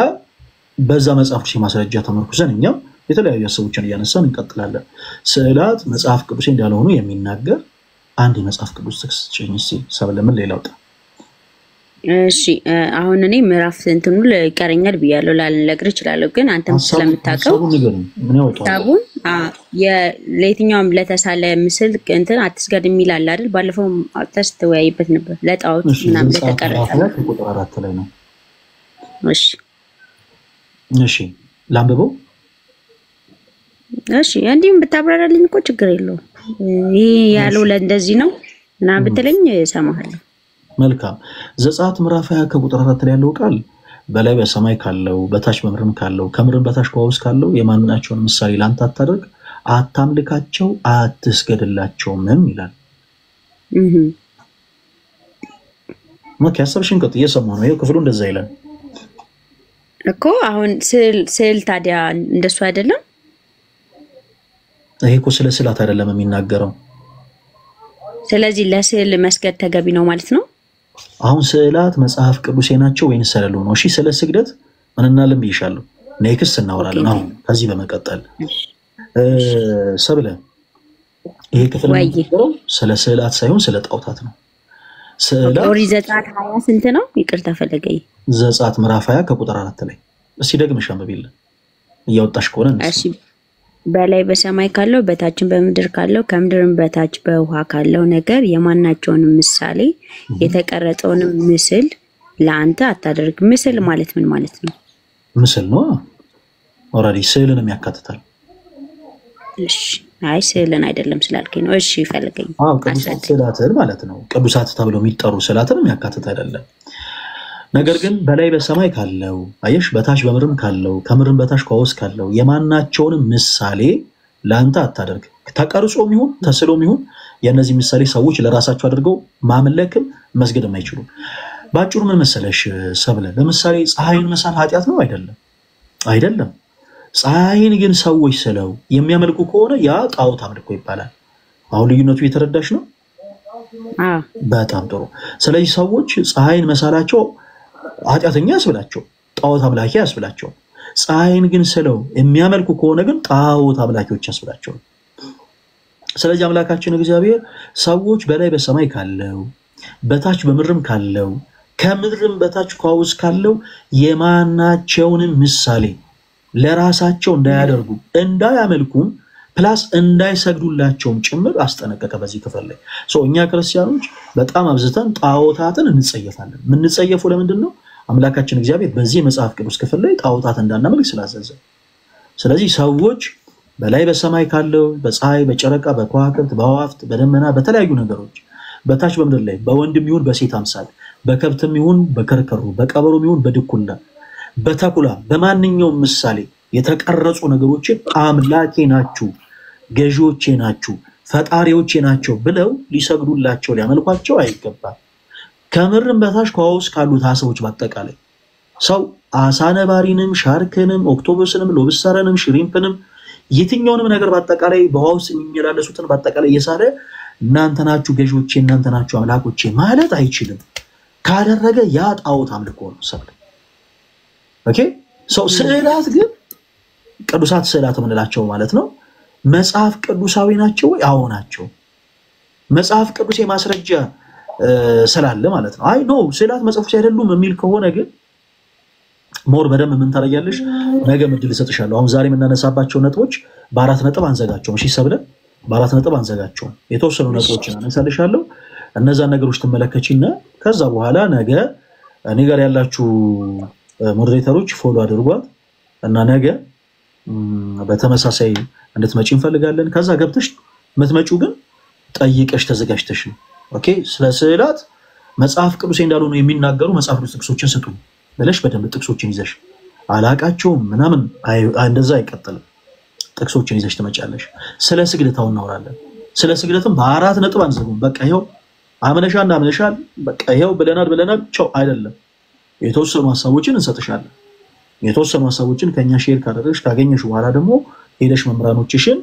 በዛ መጽሐፍ ቅዱስ ማስረጃ ተመርኩዘን እኛም የተለያዩ ሐሳቦችን እያነሳን እንቀጥላለን። ስዕላት መጽሐፍ ቅዱስ እንዳልሆኑ የሚናገር አንድ የመጽሐፍ ቅዱስ ጥቅስ ጭኝ ሰብለምን ሌላውጣ።
እሺ አሁን እኔ ምዕራፍ እንትኑ ለቀረኛል ብያለሁ ላልነግር ይችላል ግን አንተም ስለምታቀው ታቡን ለየትኛውም ለተሳለ ምስል እንትን አትስገድ የሚል አለ አይደል? ባለፈው አጥተስ ተወያይበት ነበር ለጣውት ምናምን ለተቀረጸ
ቁጥር 4 ላይ ነው። እሺ ላምበው።
እሺ እንዲም ብታብራራልኝ እኮ ችግር የለው። ይሄ ያለው ለእንደዚህ ነው እና ብትለኝ እሰማሃለሁ።
መልካም ዘጸአት ምዕራፍ 20 ከቁጥር 4 ላይ ያለው ቃል በላይ በሰማይ ካለው በታች በምድርም ካለው ከምድርም በታች በውስጥ ካለው የማንናቸውን ምሳሌ ላንተ አታደርግ፣ አታምልካቸው፣ አትስገድላቸውም ይላል። ማከያሰብሽን ከጥ እየሰማሁ ነው። ይሄ ክፍሉ እንደዛ ይላል
እኮ። አሁን ስዕል ታዲያ እንደሱ አይደለም?
ይሄ እኮ ስለ ስዕላት አይደለም የሚናገረው።
ስለዚህ ለስዕል መስገድ ተገቢ ነው ማለት ነው።
አሁን ስዕላት መጽሐፍ ቅዱሴ ናቸው ወይንስ አይደሉም ነው? እሺ ስለ ስግደት ምንና ልም ይሻለው ኔክስት እናወራለን። አሁን ከዚህ በመቀጠል ሰብለ ይሄ ክፍል ነው ስለ ስዕላት ሳይሆን ስለ ጣውታት ነው። ስዕላት
ኦሪት ዘጸአት 20 ስንት ነው? ይቅርታ ፈለገኝ።
ዘጸአት ምዕራፍ 20 ከቁጥር 4 ላይ እስቲ ደግመሽ አንብቢልን እያወጣሽ ከሆነ
እሺ። በላይ በሰማይ ካለው በታችን በምድር ካለው ከምድርም በታች በውሃ ካለው ነገር የማናቸውን ምሳሌ የተቀረጸውን ምስል ለአንተ አታደርግ። ምስል ማለት ምን ማለት ነው?
ምስል ነው ኦሬዲ ስዕልን ያካትታል።
እሺ አይ ስዕልን አይደለም ስላልከኝ ነው። እሺ ፈልገኝ።
ቅዱሳት ስዕላትን ማለት ነው። ቅዱሳት ተብለው የሚጠሩ ስዕላትን ያካትት አይደለም። ነገር ግን በላይ በሰማይ ካለው አየሽ በታች በምድርም ካለው ከምድርም በታች ከውስጥ ካለው የማናቸውን ምሳሌ ላንተ አታደርግ። ተቀርጾም ይሁን ተስሎም ይሁን የነዚህ ምሳሌ ሰዎች ለራሳቸው አድርገው ማምለክም መስገድም አይችሉም። ባጭሩ ምን መሰለሽ ሰብለ፣ ለምሳሌ ፀሐይን መሳል ኃጢያት ነው አይደለም? አይደለም። ፀሐይን ግን ሰዎች ስለው የሚያመልኩ ከሆነ ያ ጣዖት አምልኮ ይባላል። አሁን ልዩነቱ እየተረዳሽ ነው? በጣም ጥሩ። ስለዚህ ሰዎች ፀሐይን መሳላቸው ኃጢያተኛ ያስብላቸው፣ ጣዖት አምላኪ ያስብላቸው። ፀሐይን ግን ስለው የሚያመልኩ ከሆነ ግን ጣዖት አምላኪዎች ያስብላቸው። ስለዚህ አምላካችን እግዚአብሔር ሰዎች በላይ በሰማይ ካለው በታች በምድርም ካለው ከምድርም በታች ከውስጥ ካለው የማናቸውንም ምሳሌ ለራሳቸው እንዳያደርጉ እንዳያመልኩም ፕላስ እንዳይሰግዱላቸውም ጭምር አስጠነቀቀ በዚህ ክፍል ላይ። እኛ ክርስቲያኖች በጣም አብዝተን ጣዖታትን እንጸየፋለን። ምን እንጸየፉ ለምንድን ነው? አምላካችን እግዚአብሔር በዚህ መጽሐፍ ቅዱስ ክፍል ላይ ጣዖታት እንዳናመልክ ስላዘዘ። ስለዚህ ሰዎች በላይ በሰማይ ካለው በፀሐይ በጨረቃ በከዋክብት በአዋፍት በደመና በተለያዩ ነገሮች በታች በምድር ላይ በወንድም ይሁን በሴት አምሳል በከብትም ይሁን በከርከሩ በቀበሮም ይሁን በድኩላ በተኩላ በማንኛውም ምሳሌ የተቀረጹ ነገሮችን አምላኬ ናችሁ፣ ገዢዎቼ ናችሁ፣ ፈጣሪዎቼ ናቸው ብለው ሊሰግዱላቸው ሊያመልኳቸው አይገባም። ከምድርም በታች ከውስጥ ካሉት አሳዎች በአጠቃላይ ሰው አሳ ነባሪንም ሻርክንም ኦክቶፐስንም ሎብስተርንም ሽሪምፕንም የትኛውንም ነገር በአጠቃላይ በውሃ ውስጥ የሚመላለሱትን በአጠቃላይ እየሳለ እናንተ ናችሁ ገዢዎቼ እናንተ ናችሁ አምላኮቼ ማለት አይችልም። ካደረገ ያ ጣዖት አምልኮ ነው ሰው። ኦኬ ስዕላት ግን ቅዱሳት ስዕላት የምንላቸው ማለት ነው መጽሐፍ ቅዱሳዊ ናቸው ወይ? አዎ ናቸው። መጽሐፍ ቅዱስ የማስረጃ ስላለ ማለት ነው። አይ ኖ ስዕላት መጽሐፎች አይደሉም የሚል ከሆነ ግን ሞር በደንብ ምን ታረጋለሽ? ነገ ምድል እሰጥሻለሁ። አሁን ዛሬ የምናነሳባቸው ነጥቦች በአራት ነጥብ አንዘጋቸውም። እሺ ሰብለ፣ በአራት ነጥብ አንዘጋቸውም። የተወሰኑ ነጥቦችን አነሳልሻለሁ። እነዛን ነገሮች ትመለከቺና ከዛ በኋላ ነገ እኔ ጋር ያላችሁ ሞዴሬተሮች ፎሎ አድርጓት እና ነገ በተመሳሳይ እንድትመጪ እንፈልጋለን። ከዛ ገብተሽ የምትመጪው ግን ጠይቀሽ ተዘጋጅተሽ ነው። ኦኬ ስለ ስዕላት መጽሐፍ ቅዱስ እንዳልሆነ የሚናገሩ መጽሐፍ ቅዱስ ጥቅሶችን ስጡ ብለሽ በደንብ ጥቅሶችን ይዘሽ አላቃቸውም ምናምን እንደዛ አይቀጥልም። ጥቅሶችን ይዘሽ ትመጫለሽ። ስለ ስግደታው እናወራለን። ስለ ስግደትም በአራት ነጥብ አንዘጉም። በቃ ይሄው አመነሻና አመነሻል በቃ ይሄው ብለናል ቻው አይደለም። የተወሰኑ ሐሳቦችን እንሰጥሻለን። የተወሰኑ ሐሳቦችን ከኛ ሼር ካደረግሽ ካገኘሽ በኋላ ደግሞ ሄደሽ መምራኖችሽን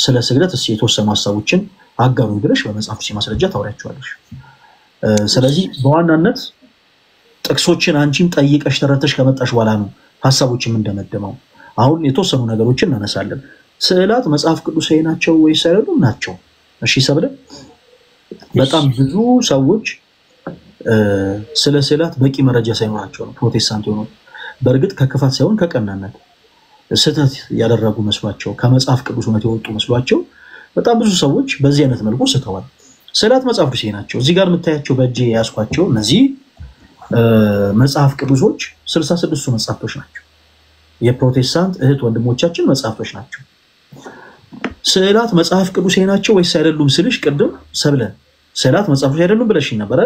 ስለ ስግደት የተወሰኑ ሐሳቦችን አጋሩ ብለሽ በመጽሐፍ ውስጥ ማስረጃ ታወሪያቸዋለሽ። ስለዚህ በዋናነት ጥቅሶችን አንቺም ጠይቀሽ ተረተሽ ከመጣሽ በኋላ ነው ሐሳቦችን እንደመደመው። አሁን የተወሰኑ ነገሮችን እናነሳለን። ስዕላት መጽሐፍ ቅዱሳዊ ናቸው ወይስ አይደሉም? ናቸው። እሺ ሰብለ በጣም ብዙ ሰዎች ስለ ስዕላት በቂ መረጃ ሳይኖራቸው ነው ፕሮቴስታንት የሆኑ። በእርግጥ ከክፋት ሳይሆን ከቀናነት ስህተት ያደረጉ መስሏቸው ከመጽሐፍ ቅዱስ እውነት የወጡ መስሏቸው በጣም ብዙ ሰዎች በዚህ አይነት መልኩ ስተዋል። ስዕላት መጽሐፍ ቅዱሳዊ ናቸው። እዚህ ጋር የምታያቸው በእጄ ያስኳቸው እነዚህ መጽሐፍ ቅዱሶች 66ቱ መጽሐፍቶች ናቸው። የፕሮቴስታንት እህት ወንድሞቻችን መጽሐፍቶች ናቸው። ስዕላት መጽሐፍ ቅዱሳዊ ናቸው ወይስ አይደሉም ስልሽ ቅድም ሰብለ ስዕላት መጽሐፍ ቅዱሳዊ አይደሉም ብለሽኝ ነበር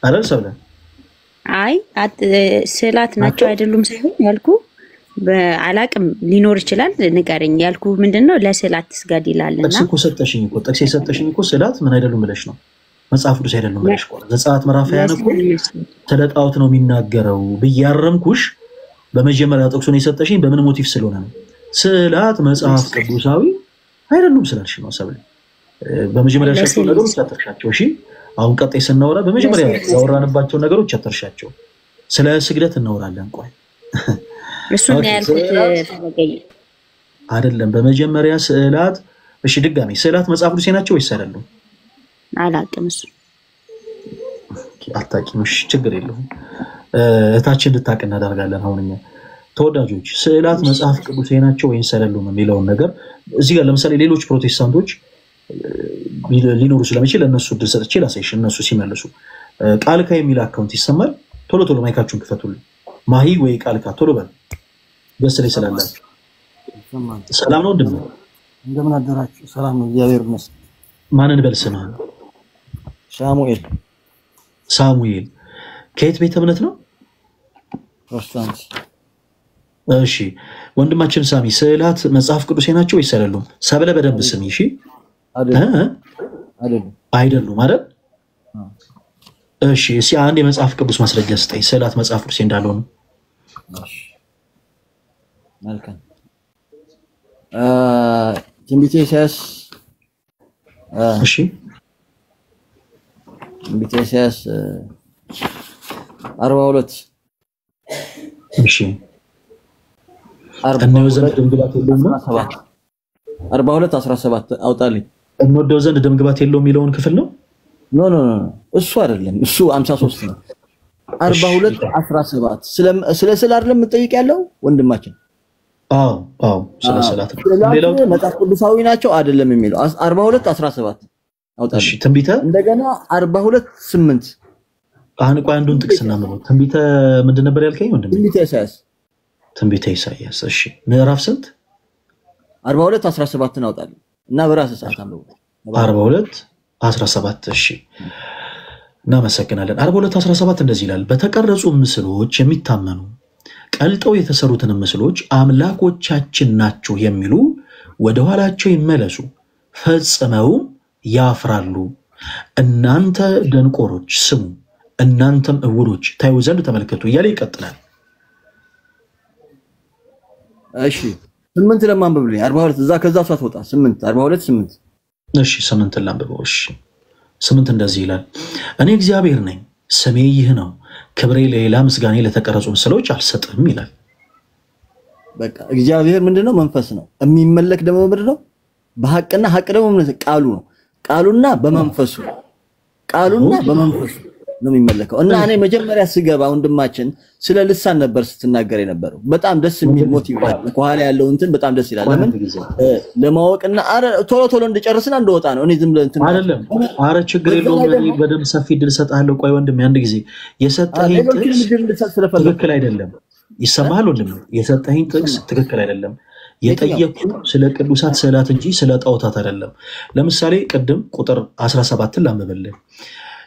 አይደል ሰብለ?
አይ ስዕላት ናቸው አይደሉም ሳይሆን ያልኩ በአላቅም ሊኖር ይችላል ንገረኝ ያልኩ ምንድነው ለስዕላት ትስጋድ ይላልና
ጥቅስ እኮ ሰጠሽኝ እኮ ጥቅስ የሰጠሽኝ እኮ ስዕላት ምን አይደሉም ብለሽ ነው መጽሐፍ ቅዱስ አይደሉም ብለሽ እኮ ዘጸአት ምዕራፍ 20 እኮ ስለ ጣዖት ነው የሚናገረው ብያረምኩሽ። በመጀመሪያ ጥቅሱን የሰጠሽኝ በምን ሞቲቭ ስለሆነ ነው ስዕላት መጽሐፍ ቅዱሳዊ አይደሉም ስላልሽ ነው ሰብለ። በመጀመሪያ ሸፍቶ ነገሮች አተርሻቸው። እሺ አሁን ቀጣይ ስናወራ በመጀመሪያ ያወራንባቸው ነገሮች አተርሻቸው። ስለ ስግደት እናወራለን። ቆይ
እሱን ያልኩት ፈለገኝ
አይደለም። በመጀመሪያ ስዕላት እሺ ድጋሚ ስዕላት መጽሐፍ ቅዱሳዊ ናቸው ወይስ አይደሉም?
አላቅም እሱ
አታውቂም። እሺ ችግር የለውም። እታችን እንድታውቅ እናደርጋለን። አሁንኛ ተወዳጆች ስዕላት መጽሐፍ ቅዱሳዊ ናቸው ወይስ አይደሉም የሚለውን ነገር እዚህ ጋር ለምሳሌ ሌሎች ፕሮቴስታንቶች ሊኖሩ ስለሚችል እነሱ ድል ሰጥቼ ላሳይሽ። እነሱ ሲመልሱ ቃልካ የሚል አካውንት ይሰማል። ቶሎ ቶሎ ማይካችሁን ክፈቱልኝ። ማሂ ወይ ቃልካ ቶሎ በል ገስ ላይ ስላላችሁ። ሰላም ነው እንደምን
እንደምን አደራችሁ? ሰላም ነው እግዚአብሔር ይመስገን።
ማንን በል ስምህን? ሳሙኤል ከየት ቤተ እምነት ነው?
ፕሮቴስታንት።
እሺ ወንድማችን ሳሚ ስዕላት መጽሐፍ ቅዱሳዊ ናቸው ወይስ አይደሉም? ሰብለ በደንብ ስሚ እሺ። አይደሉም አይደል? እሺ እሺ አንድ የመጽሐፍ ቅዱስ ማስረጃ ስጠኝ ስዕላት መጽሐፍ ቅዱስ እንዳለው ነው።
መልካም ትንቢተ ኢሳይያስ
እሺ
ትንቢተ ኢሳይያስ 42
እሺ እንወደው ዘንድ ደምግባት የለውም ነው
42 17 አውጣልኝ።
እንወደው ዘንድ ደምግባት የለውም የሚለውን ክፍል ነው።
ኖ እሱ አይደለም እሱ 53 ነው። 42 17 ስለ ስለ አይደለም የምትጠይቅ ያለው ወንድማችን?
አዎ ስለ ስላት
ሌላው መጽሐፍ ቅዱሳዊ ናቸው አይደለም የሚለው 42 17 አውጣልኝ።
እሺ ትንቢተ
እንደገና 42 8
አሁን ቆይ አንዱን ጥቅስ እናምነው። ትንቢተ ምንድን ነበር ያልከኝ ወንድም? ትንቢተ ኢሳይያስ እሺ ምዕራፍ ስንት?
42 17 አውጣልኝ እና በራስህ ሰዓት አንብበው።
42 17 እሺ እናመሰግናለን። 42 17 እንደዚህ ይላል፣ በተቀረጹ ምስሎች የሚታመኑ ቀልጠው የተሰሩትን ምስሎች አምላኮቻችን ናቸው የሚሉ ወደ ኋላቸው ይመለሱ ፈጽመው ያፍራሉ። እናንተ ደንቆሮች ስሙ፣ እናንተም እውሮች ታዩ ዘንድ ተመልከቱ እያለ ይቀጥላል።
እሺ 8 ለማንበብልኝ 42 እዛ ከዛ ሳትወጣ 8 42 8
እሺ 8 ላንብበው። እሺ 8 እንደዚህ ይላል፣ እኔ እግዚአብሔር ነኝ፣ ስሜ ይህ ነው፣ ክብሬ ለሌላ ምስጋና ለተቀረጹ ምስሎች አልሰጥም ይላል።
በቃ እግዚአብሔር ምንድነው? መንፈስ ነው። የሚመለክ ደግሞ ምንድነው? በሐቅና ሐቅ ደግሞ ቃሉ ነው። ቃሉና በመንፈሱ ነው የሚመለከው። እና እኔ መጀመሪያ ስገባ ወንድማችን ስለ ልሳን ነበር ስትናገር የነበረው። በጣም ደስ የሚል ሞቲቭ አለ። ከኋላ ያለው እንትን በጣም ደስ ይላል። ለምን ለማወቅና ቶሎ እንድጨርስና እንደወጣ ነው። እኔ ዝም ብለን እንትን
አይደለም። አረ ችግር የለውም። እኔ በደንብ ሰፊ ድል ሰጣለሁ። ቆይ ወንድም አንድ ጊዜ የሰጠኸኝ ጥቅስ ትክክል አይደለም። ይሰማሃል ወንድም? የሰጠኸኝ ጥቅስ ትክክል አይደለም። የጠየቁ ስለ ቅዱሳት ስዕላት እንጂ ስለ ጣዖታት አይደለም። ለምሳሌ ቅድም ቁጥር 17 ላንብብልህ።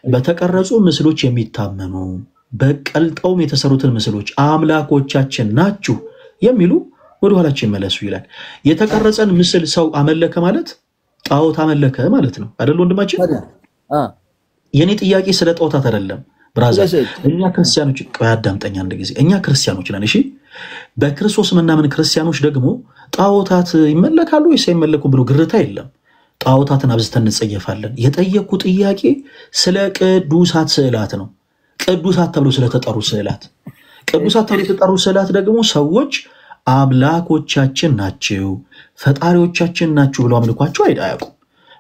በተቀረጹ ምስሎች የሚታመኑ በቀልጠውም የተሰሩትን ምስሎች አምላኮቻችን ናችሁ የሚሉ ወደ ኋላቸው ይመለሱ ይላል። የተቀረጸን ምስል ሰው አመለከ ማለት ጣዖት አመለከ ማለት ነው አይደል ወንድማችን? የኔ ጥያቄ ስለ ጣዖታት አይደለም ብራዘር። እኛ ክርስቲያኖች አዳምጠኝ አንድ ጊዜ። እኛ ክርስቲያኖች ነን እሺ። በክርስቶስ ምናምን ክርስቲያኖች ደግሞ ጣዖታት ይመለካሉ ወይስ አይመለኩም ብሎ ግርታ የለም። ጣዖታትን አብዝተን እንጸየፋለን። የጠየቁ ጥያቄ ስለ ቅዱሳት ስዕላት ነው። ቅዱሳት ተብሎ ስለተጠሩ ስዕላት፣ ቅዱሳት ተብሎ የተጠሩ ስዕላት ደግሞ ሰዎች አምላኮቻችን ናቸው ፈጣሪዎቻችን ናቸው ብለው አምልኳቸው አያውቁም።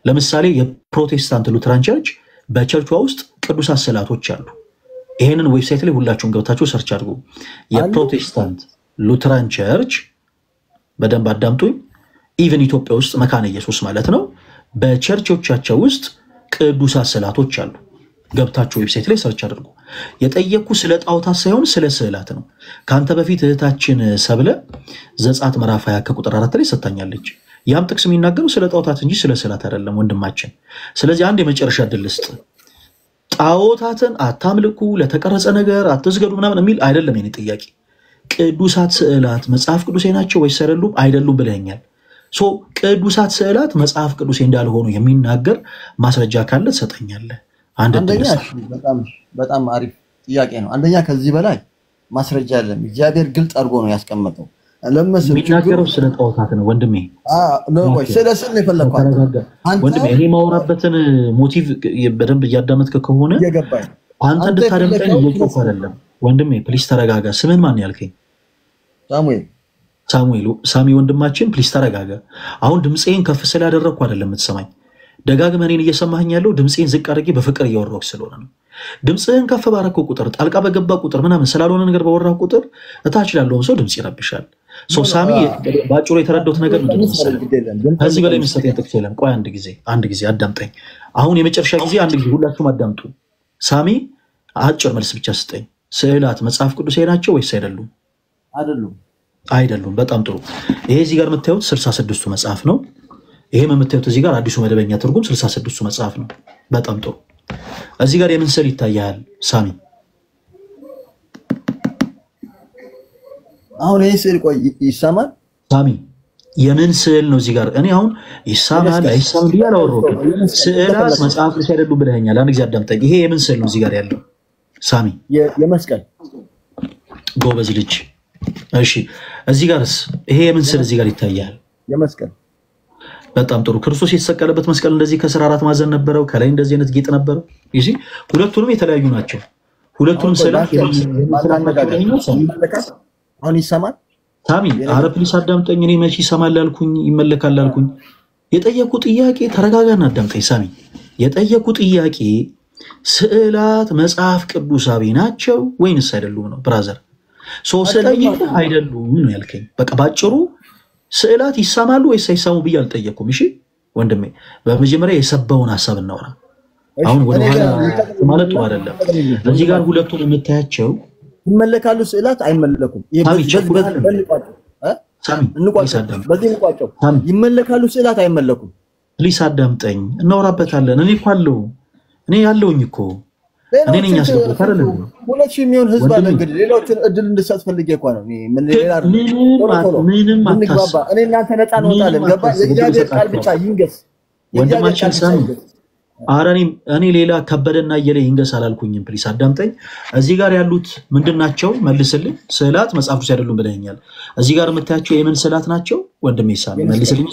ለምሳሌ የፕሮቴስታንት ሉተራን ቸርች በቸርቿ ውስጥ ቅዱሳት ስዕላቶች አሉ። ይሄንን ዌብሳይት ላይ ሁላችሁም ገብታችሁ ሰርች አድርጉ። የፕሮቴስታንት ሉተራን ቸርች በደንብ አዳምጡኝ። ኢቭን ኢትዮጵያ ውስጥ መካነ ኢየሱስ ማለት ነው በቸርቾቻቸው ውስጥ ቅዱሳት ስዕላቶች አሉ። ገብታችሁ ዌብሳይት ላይ ሰርች አድርጉ። የጠየቁ ስለ ጣዖታት ሳይሆን ስለ ስዕላት ነው። ካንተ በፊት እህታችን ሰብለ ዘጸአት ምዕራፍ 20 ቁጥር 4 ላይ ሰጣኛለች። ያም ጥቅስ የሚናገረው ስለ ጣዖታት እንጂ ስለ ስዕላት አይደለም ወንድማችን። ስለዚህ አንድ የመጨረሻ ዕድል ልስጥ። ጣዖታትን አታምልኩ፣ ለተቀረጸ ነገር አትስገዱ ምናምን የሚል አይደለም የኔ ጥያቄ። ቅዱሳት ስዕላት መጽሐፍ ቅዱሴ ናቸው ወይስ አይደሉም? አይደሉም ብለኛል። ሶ ቅዱሳት ስዕላት መጽሐፍ ቅዱሴ እንዳልሆኑ የሚናገር ማስረጃ ካለ ትሰጠኛለህ?
አንደኛ በጣም አሪፍ ጥያቄ ነው። አንደኛ ከዚህ በላይ ማስረጃ የለም። እግዚአብሔር ግልጽ አድርጎ ነው ያስቀመጠው። ለምሳሌ የሚናገረው ስለ ጣዖታት ነው ወንድሜ። ነው ስለ ስዕል ነው የፈለኳት ወንድሜ። እኔ ማውራበትን ሞቲቭ በደንብ እያዳመጥክ ከሆነ አንተ እንድታደምጠኝ እየጮህ አይደለም ወንድሜ። ፕሊስ ተረጋጋ። ስምን ማን ያልከኝ? ሳሙኤል ሳሚ ወንድማችን ፕሊስ ተረጋጋ። አሁን ድምጼን ከፍ ስላደረኩ አይደለም የምትሰማኝ። ደጋግመህ እኔን እየሰማኸኝ ያለው ድምጼን ዝቅ አድርጌ በፍቅር እያወራሁ ስለሆነ ነው። ድምጽህን ከፍ ባረከው ቁጥር ጣልቃ በገባ ቁጥር ምናምን ስላልሆነ ነገር ባወራህ ቁጥር እታች ያለውን ሰው ድምጽ ይረብሻል። ሳሚ ባጭሩ የተረዳሁት ነገር ምንድን ነው? ከዚህ በላይ መሰጠኝ ጥቅስ የለም። ቆይ አንድ ጊዜ አዳምጠኝ። አሁን የመጨረሻ ጊዜ አንድ ጊዜ ሁላችሁም አዳምጡ። ሳሚ አጭር መልስ ብቻ ስጠኝ። ስዕላት መጽሐፍ ቅዱሳዊ ናቸው ወይስ አይደሉም? አይደሉም። በጣም ጥሩ። ይሄ እዚህ ጋር የምታዩት 66ቱ መጽሐፍ ነው። ይሄም የምታዩት እዚህ ጋር አዲሱ መደበኛ ትርጉም 66ቱ መጽሐፍ ነው። በጣም ጥሩ። እዚህ ጋር የምን ስዕል ይታያል ሳሚ? አሁን ይሄ ስዕል ቆይ ይሰማል
ሳሚ? የምን ስዕል ነው እዚህ ጋር? እኔ አሁን ይሰማል አይሰማም ብዬ አላወራሁም። ስዕላት መጽሐፍ ቅዱስ አይደሉም ብለኸኛል። አንድ ጊዜ አዳምጠኝ። ይሄ የምን ስዕል ነው እዚህ ጋር ያለው ሳሚ?
የመስቀል።
ጎበዝ ልጅ። እሺ እዚህ ጋርስ ይሄ የምን ስዕል እዚህ ጋር ይታያል?
የመስቀል።
በጣም ጥሩ። ክርስቶስ የተሰቀለበት መስቀል እንደዚህ ከስር 4 ማዕዘን ነበረው፣ ከላይ እንደዚህ አይነት ጌጥ ነበረው። እሺ ሁለቱንም የተለያዩ ናቸው። ሁለቱንም ስዕላት
አሁን ይሰማል
ሳሚ? ኧረ ፕሊስ አዳምጠኝ። እኔ መቼ ይሰማል አልኩኝ ይመለካል አልኩኝ? የጠየቁ ጥያቄ ተረጋጋና አዳምጠኝ ሳሚ። የጠየቁ ጥያቄ ስዕላት መጽሐፍ ቅዱሳዊ ናቸው ወይንስ አይደሉም ነው ብራዘር። ስጠይቅ አይደሉም ነው ያልከኝ። በቃ ባጭሩ ስዕላት ይሰማሉ ወይስ አይሰሙ ብዬ አልጠየኩም። እሺ ወንድሜ በመጀመሪያ የሰባውን ሐሳብ እናወራ። አሁን ወደ ኋላ ማለት ጥሩ አይደለም። እዚህ ጋር ሁለቱን የምታያቸው
ይመለካሉ፣ ስዕላት አይመለኩም። ይመለካሉ፣ ስዕላት አይመለኩም።
ፕሊስ አዳምጠኝ፣ እናወራበታለን። እኔ እኮ አለው እኔ ያለውኝ እኮ እኔ ነኝ ያስገባሁት አይደለም።
2000 የሚሆን ህዝብ አለ። እንግዲህ ሌሎችን እድል እንድሰጥ ፈልጌ እኮ ነው። ምን ሌላ
ምንም አታስብ።
እኔ እናንተ ነፃ እንወጣለን። ገባ? የእግዚአብሔር ቃል ብቻ ይንገስ
ወንድማችን ሳሚ። ኧረ እኔ ሌላ ከበደና እየለ ይንገስ አላልኩኝም። ፕሊስ አዳምጠኝ። እዚህ ጋር ያሉት ምንድናቸው? መልስልኝ። ስዕላት መጽሐፍ ቅዱስ አይደሉም ብለኸኛል። እዚህ ጋር የምታያቸው የምን ስዕላት ናቸው ወንድሜ ሳሚ? መልስልኝ።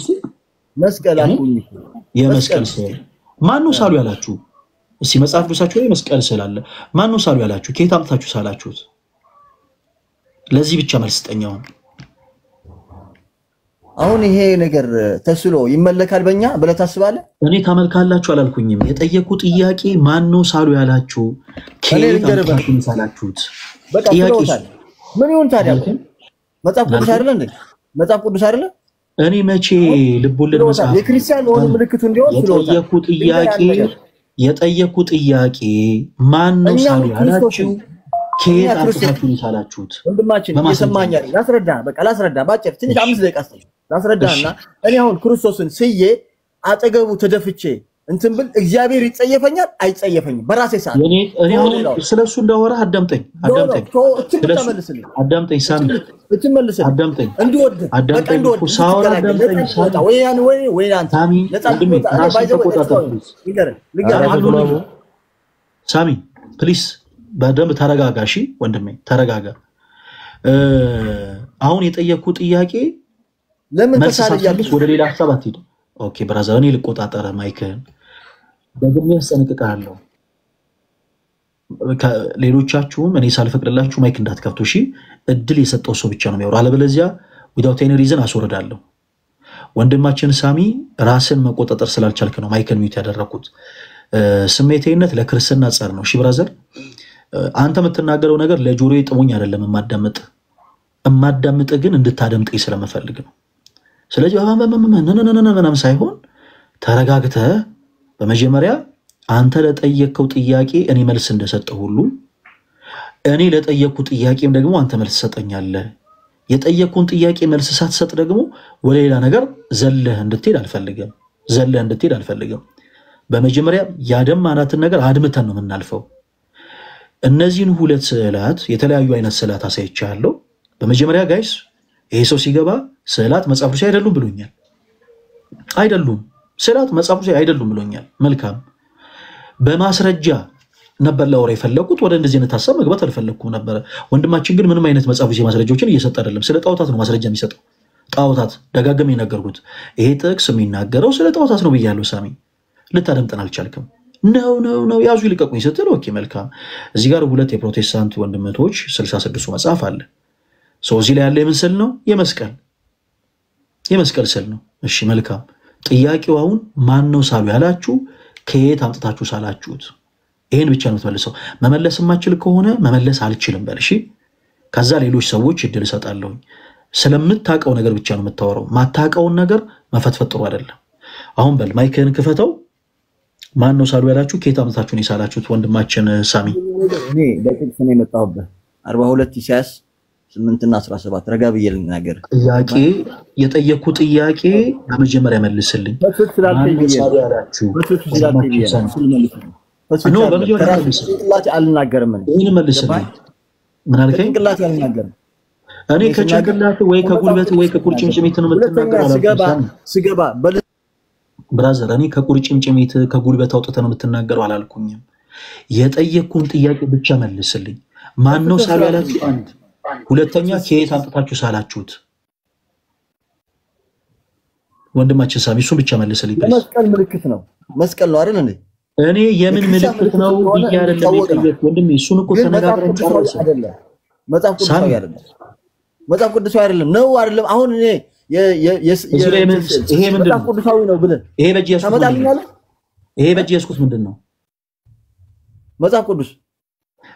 መስቀል አልኩኝ።
የመስቀል ስዕል ማን ነው ሳሉ ያላችሁ? እስቲ መጽሐፍ ቅዱሳችሁ ላይ መስቀል ስዕል አለ። ማን ነው ሳሉ ያላችሁ? ከየት አምጥታችሁ ሳላችሁት? ለዚህ ብቻ መልስ ስጠኛው።
አሁን ይሄ ነገር ተስሎ ይመለካል በእኛ ብለህ ታስባለህ?
እኔ ታመልካላችሁ አላልኩኝም። የጠየቁ ጥያቄ ማን ነው ሳሉ ያላችሁ? ከየት አምጥታችሁ ሳላችሁት?
ጥያቄ ምን ይሁን ታዲያ? መጽሐፍ ቅዱስ አይደለ እንዴ? መጽሐፍ ቅዱስ አይደለ?
እኔ መቼ ልቦለድ መጽሐፍ
የክርስቲያን ሆኖ ምልክቱ እንዲሆን
የጠየቁ ጥያቄ ማን ነው ሳሉ ያላችሁ? ከየት አምጥታችሁ ሳላችሁት?
ወንድማችን እየሰማኝ አይደል? ላስረዳ፣ በቃ ላስረዳ። ባጭር ትንሽ 5 ደቂቃ አስተኝ ላስረዳና እኔ አሁን ክርስቶስን ስዬ አጠገቡ ተደፍቼ እንትን ብል እግዚአብሔር ይጸየፈኛል አይጸየፈኝም? በራሴ ሰዓት
እኔ አሁን ስለሱ እንዳወራ አዳምጠኝ ሳሚ፣ አዳምጠኝ እንድወድ በቃ እንድወድ ሳወራ አዳምጠኝ ወይ አንተ ሳሚ ፕሊስ በደንብ ተረጋጋ። እሺ ወንድሜ ተረጋጋ። አሁን የጠየቁ ጥያቄ
ለምን ተሳልያለሽ?
ወደ ሌላ ሐሳብ አትሄድ። ኦኬ ብራዘር፣ እኔ ልቆጣጠረ ማይክህን በግሜ ያስጠነቅቃለሁ። ሌሎቻችሁም እኔ ሳልፈቅድላችሁ ማይክ እንዳትከፍቱ እሺ። እድል የሰጠው ሰው ብቻ ነው የሚያወራው። አለበለዚያ without any reason አስወርዳለሁ። ወንድማችን ሳሚ ራስን መቆጣጠር ስላልቻልክ ነው ማይክን ሚውት ያደረኩት። ስሜቴነት ለክርስትና ጸር ነው። እሺ ብራዘር አንተ የምትናገረው ነገር ለጆሮዬ ጥሞኝ አይደለም እማዳምጥ ግን እንድታደምጠኝ ስለምፈልግ ነው። ስለዚህ ምንም ሳይሆን ተረጋግተህ በመጀመሪያ አንተ ለጠየቅከው ጥያቄ እኔ መልስ እንደሰጠው ሁሉ እኔ ለጠየቅኩ ጥያቄም ደግሞ አንተ መልስ ሰጠኛለህ። የጠየቅኩን ጥያቄ መልስ ሳትሰጥ ደግሞ ወደ ሌላ ነገር ዘለህ እንድትሄድ አልፈልግም። በመጀመሪያ ያደማናትን ነገር አድምተን ነው የምናልፈው። እነዚህን ሁለት ስዕላት የተለያዩ አይነት ስዕላት አሳይቻለሁ። በመጀመሪያ ጋይስ ይሄ ሰው ሲገባ ስዕላት መጽሐፍ ቅዱስ አይደሉም ብሎኛል። አይደሉም ስዕላት መጽሐፍ ቅዱስ አይደሉም ብሎኛል። መልካም በማስረጃ ነበር ላወራ የፈለኩት። ወደ እንደዚህ አይነት ሐሳብ መግባት አልፈለኩም ነበር። ወንድማችን ግን ምንም አይነት መጽሐፍ ቅዱስ ማስረጃዎችን እየሰጠ አይደለም። ስለ ጣዖታት ነው ማስረጃ የሚሰጠው። ጣዖታት ደጋግሜ የነገርኩት ይሄ ጥቅስ የሚናገረው ስለ ጣዖታት ነው ብያለሁ። ሳሚ ልታደምጠን አልቻልክም። ነው ያዙ ይልቀቁኝ ስትል ኦኬ መልካም። እዚህ ጋር ሁለት የፕሮቴስታንት ወንድምቶች 66 መጽሐፍ አለ። እዚህ ላይ ያለ የምስል ነው የመስቀል ስዕል ነው። እሺ መልካም። ጥያቄው አሁን ማን ነው ሳሉ ያላችሁ ከየት አምጥታችሁ ሳላችሁት? ይሄን ብቻ ነው ተመልሰው መመለስ የማችል ከሆነ መመለስ አልችልም በል። እሺ ከዛ ሌሎች ሰዎች እድል እሰጣለሁ። ስለምታቀው ነገር ብቻ ነው የምታወራው። ማታቀውን ነገር መፈትፈት ጥሩ አይደለም። አሁን በል ማይክህን ክፈተው። ማን ነው ሳሉ ያላችሁ ከየት አምጥታችሁ ነው ሳላችሁት? ወንድማችን ሳሚ
እኔ በጥቅስ ነው የመጣሁበት 42 ኢሳይያስ 8 እና 17 ረጋ ብዬ ልናገር።
ጥያቄ የጠየቁ ጥያቄ በመጀመሪያ መልስልኝ።
ጭንቅላቴ አልናገርም።
ይሄን መልስልኝ። ምን አልከኝ?
ጭንቅላቴ አልናገርም።
እኔ ከጭንቅላት ወይ ከጉልበት ወይ ከቁርጭምጭሚት ነው የምትናገረው።
ስገባ
ብራዘር እኔ ከቁርጭምጭሚት ከጉልበት አውጥተህ ነው የምትናገረው አላልኩኝም። የጠየቁን ጥያቄ ብቻ መልስልኝ። ማን ነው ሳሉ ያላችሁ? አንድ ሁለተኛ ከየት አምጥታችሁ ሳላችሁት? ወንድማችን ሳሚ እሱን ብቻ መልስልኝ።
መስቀል ምልክት ነው። መስቀል ነው አይደል እንዴ?
እኔ የምን ምልክት ነው ብዬ አይደለም የጠየቅኩት ወንድሜ። እሱን እኮ ተነጋግረን
አይደለም። መጽሐፍ ቅዱሳዊ አይደለም። መጽሐፍ ቅዱሳዊ አይደለም ነው አይደለም። አሁን እኔ
ይሄ ምንድን ነው?
ቅዱሳዊ ነው ብለህ
ይሄ በእጅ ያስኩት ምንድን ነው?
መጽሐፍ ቅዱስ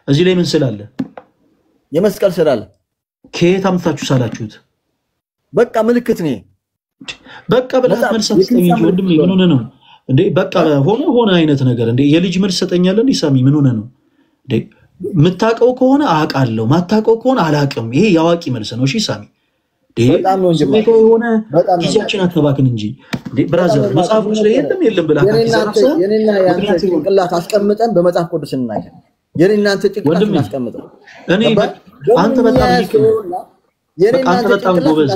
እዚህ ላይ ምን ስላለ?
የመስቀል ስላለ።
ከየት አምጥታችሁ ሳላችሁት?
በቃ ምልክት ነው። በቃ
ብለህ መልስ ሰጠኝ እንጂ ወንድሜ ምን ሆነ ነው እንዴ? በቃ ሆነ አይነት ነገር እንዴ? የልጅ መልስ ሰጠኛለህ እንዴ? ሳሚ ምን ሆነ ነው እንዴ? የምታውቀው ከሆነ አውቃለሁ፣ ማታውቀው ከሆነ አላውቅም። ይሄ ያዋቂ መልስ ነው። እሺ ሳሚ
በጣም ነው እንጂ
ስሜታዊ የሆነ ጊዜያችን አተባክን እንጂ ብራዘር መጽሐፍ ቅዱስ ላይ የለም ብላ
የኔና ያንተ ጭንቅላት አስቀምጠን በመጽሐፍ ቅዱስ እንናገር። የኔና ያንተ ጭንቅላት አስቀምጠን
አንተ በጣም ጎበዝ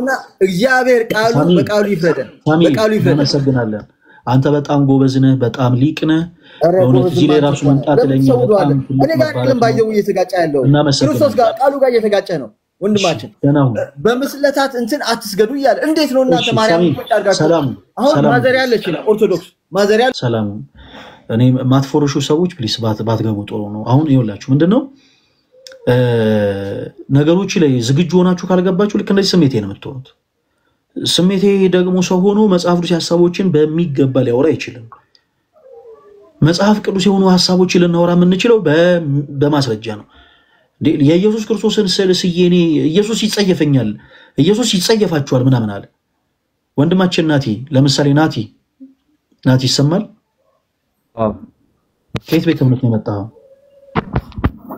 ነህ።
እግዚአብሔር ቃሉ በቃሉ ይፍረደን።
እናመሰግናለን። አንተ በጣም ጎበዝ ነህ፣ በጣም ሊቅ ነህ። በእውነት እዚህ ላይ ራሱ መምጣት ለኛ በጣም
እኔ ጋር አይደለም ባየው እየተጋጨ ያለው ክርስቶስ ጋር ቃሉ ጋር እየተጋጨ ነው። ወንድማችን በምስለታት እንትን አትስገዱ እያለ እንዴት ነው እናንተ ማርያም አድርጋችሁ? አሁን ማዘሪያ አለች ነው ኦርቶዶክስ ማዘሪያ።
ሰላም እኔ ማትፎርሹ ሰዎች ፕሊስ ባትገቡ ጥሩ ነው። አሁን ይኸውላችሁ ምንድነው ነገሮች ላይ ዝግጁ ሆናችሁ ካልገባችሁ ልክ እንደዚህ ስሜቴ ነው የምትሆኑት። ስሜቴ ደግሞ ሰው ሆኖ መጽሐፍ ቅዱስ ሐሳቦችን በሚገባ ሊያወራ አይችልም። መጽሐፍ ቅዱስ የሆኑ ሐሳቦችን ልናወራ የምንችለው በማስረጃ ነው። የኢየሱስ ክርስቶስን ስዕል ስዬኔ ኢየሱስ ይጸየፈኛል፣ ኢየሱስ ይጸየፋችኋል ምናምን አለ ወንድማችን ናቲ። ለምሳሌ ናቲ ይሰማል? ከየት ቤተ እምነት ነው የመጣው?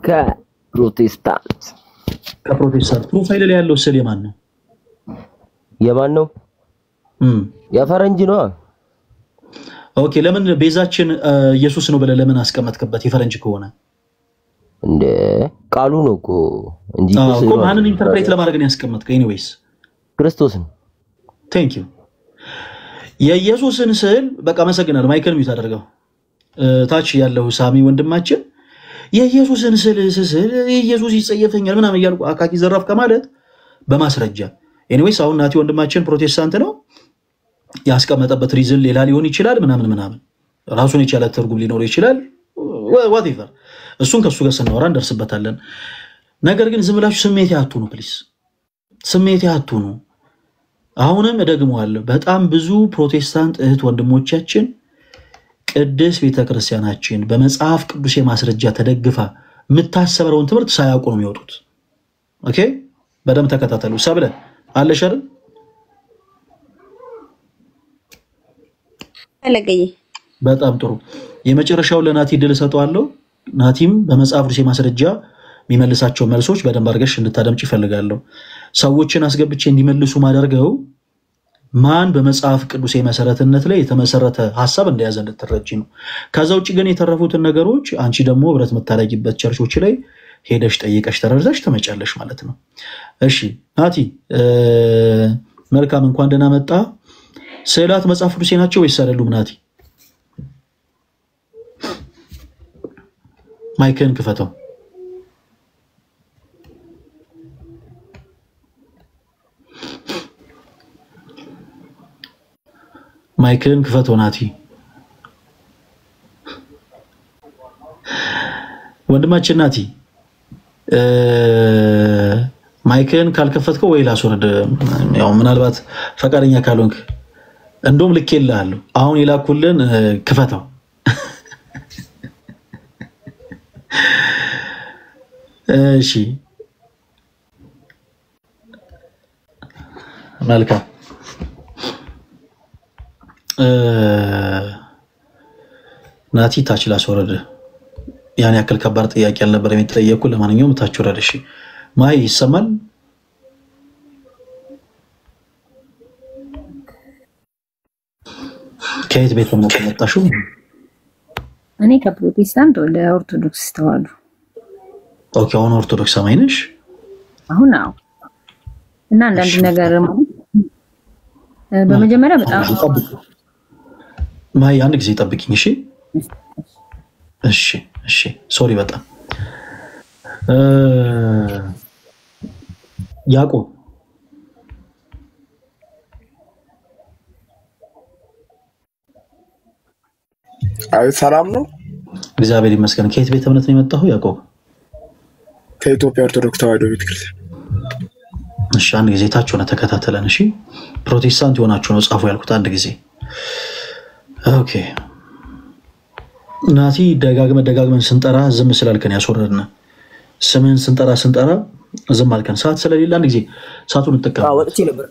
ከፕሮቴስታንት።
ፕሮፋይል ላይ ያለው ስዕል የማን ነው?
የማን ነው? የፈረንጅ ነው።
ኦኬ ለምን ቤዛችን ኢየሱስ ነው ብለህ ለምን አስቀመጥክበት? የፈረንጅ ከሆነ
እንደ ቃሉ ነው እኮ እንጂ
እኮ ማንን ኢንተርፕሬት ለማድረግ ነው ያስቀመጥከው? ኤኒዌይስ
ክርስቶስን።
ቴንክ ዩ። የኢየሱስን ስዕል በቃ አመሰግናለሁ። ማይክል ሚውት አድርገው። ታች ያለው ሳሚ ወንድማችን የኢየሱስን ስዕል ኢየሱስ ይጸየፈኛል ምናምን እያልኩ አካኪ ዘራፍ ከማለት በማስረጃ ኤኒዌይስ። አሁን ናቲ ወንድማችን ፕሮቴስታንት ነው፣ ያስቀመጠበት ሪዝን ሌላ ሊሆን ይችላል ምናምን ራሱን የቻለ ትርጉም ሊኖር ይችላል። ዋትኤቨር እሱን ከሱ ጋር ስናወራ እንደርስበታለን። ነገር ግን ዝም ብላችሁ ስሜት ያትሁኑ ፕሊስ። ስሜት ያቱኑ አሁንም እደግመዋለሁ በጣም ብዙ ፕሮቴስታንት እህት ወንድሞቻችን ቅዱስ ቤተክርስቲያናችን በመጽሐፍ ቅዱስ የማስረጃ ተደግፋ የምታሰበረውን ትምህርት ሳያውቁ ነው የሚወጡት። ኦኬ በደም ተከታተሉ። ሰብለ አለሽ አይደል?
አለገይ
በጣም ጥሩ። የመጨረሻው ለናቲ ድል ሰጠዋለሁ። ናቲም በመጽሐፍ ቅዱስ የማስረጃ የሚመልሳቸው መልሶች በደንብ አድርገሽ እንድታደምጪ ይፈልጋለሁ። ሰዎችን አስገብቼ እንዲመልሱ ማደርገው ማን በመጽሐፍ ቅዱስ የመሰረትነት ላይ የተመሰረተ ሐሳብ እንደያዘ እንድትረጂ ነው። ከዛ ውጪ ግን የተረፉትን ነገሮች አንቺ ደግሞ ብረት መታረቂበት ቸርቾች ላይ ሄደሽ ጠይቀሽ ተረድተሽ ተመጫለሽ ማለት ነው። እሺ ናቲ መልካም እንኳን ደህና መጣ። ስዕላት መጽሐፍ ቅዱስ ናቸው ወይስ አይደሉም? ናቲ ማይክን ክፈተው። ማይክን ክፈተው ናቲ። ወንድማችን ናቲ ማይክን ካልከፈትከው ወይ ላስወርድ። ያው ምናልባት ፈቃደኛ ካልሆንክ እንደውም ልኬልሃለሁ። አሁን ይላኩልን ክፈተው። እሺ መልካም ናቲ ታች ላስወርድ። ያን ያክል ከባድ ጥያቄ አልነበረ የሚጠየቁ። ለማንኛውም ታች ወረድ። እሺ ማይ ይሰማል? ከየት ቤት ነው የመጣሽው?
እኔ ከፕሮቴስታንት ወደ ኦርቶዶክስ ተዋሉ።
ኦኬ አሁን ኦርቶዶክስ ሰማይ ነሽ?
አሁን አዎ። እና አንዳንድ ነገር ማለት በመጀመሪያ በጣም
ማይ አንድ ጊዜ ጠብቂኝ። እሺ እሺ እሺ ሶሪ በጣም ያዕቆብ
አይ ሰላም ነው?
እግዚአብሔር ይመስገን። ከየት ቤተ እምነት ነው የመጣው ያዕቆብ?
ከኢትዮጵያ ኦርቶዶክስ ተዋሕዶ ቤተክርስቲያን።
እሺ አንድ ጊዜ ታች ሆነ ተከታተለን። እሺ ፕሮቴስታንት የሆናችሁ ነው ጻፉ ያልኩት አንድ ጊዜ። ኦኬ ናቲ ደጋግመን ስንጠራ ዝም ስላልከን ያስወረድና ስምን ስንጠራ ዝም አልከን። ሰዓት ስለሌለ አንድ ጊዜ ሰዓቱን እንጠቀም።
ወጥቼ ነበር።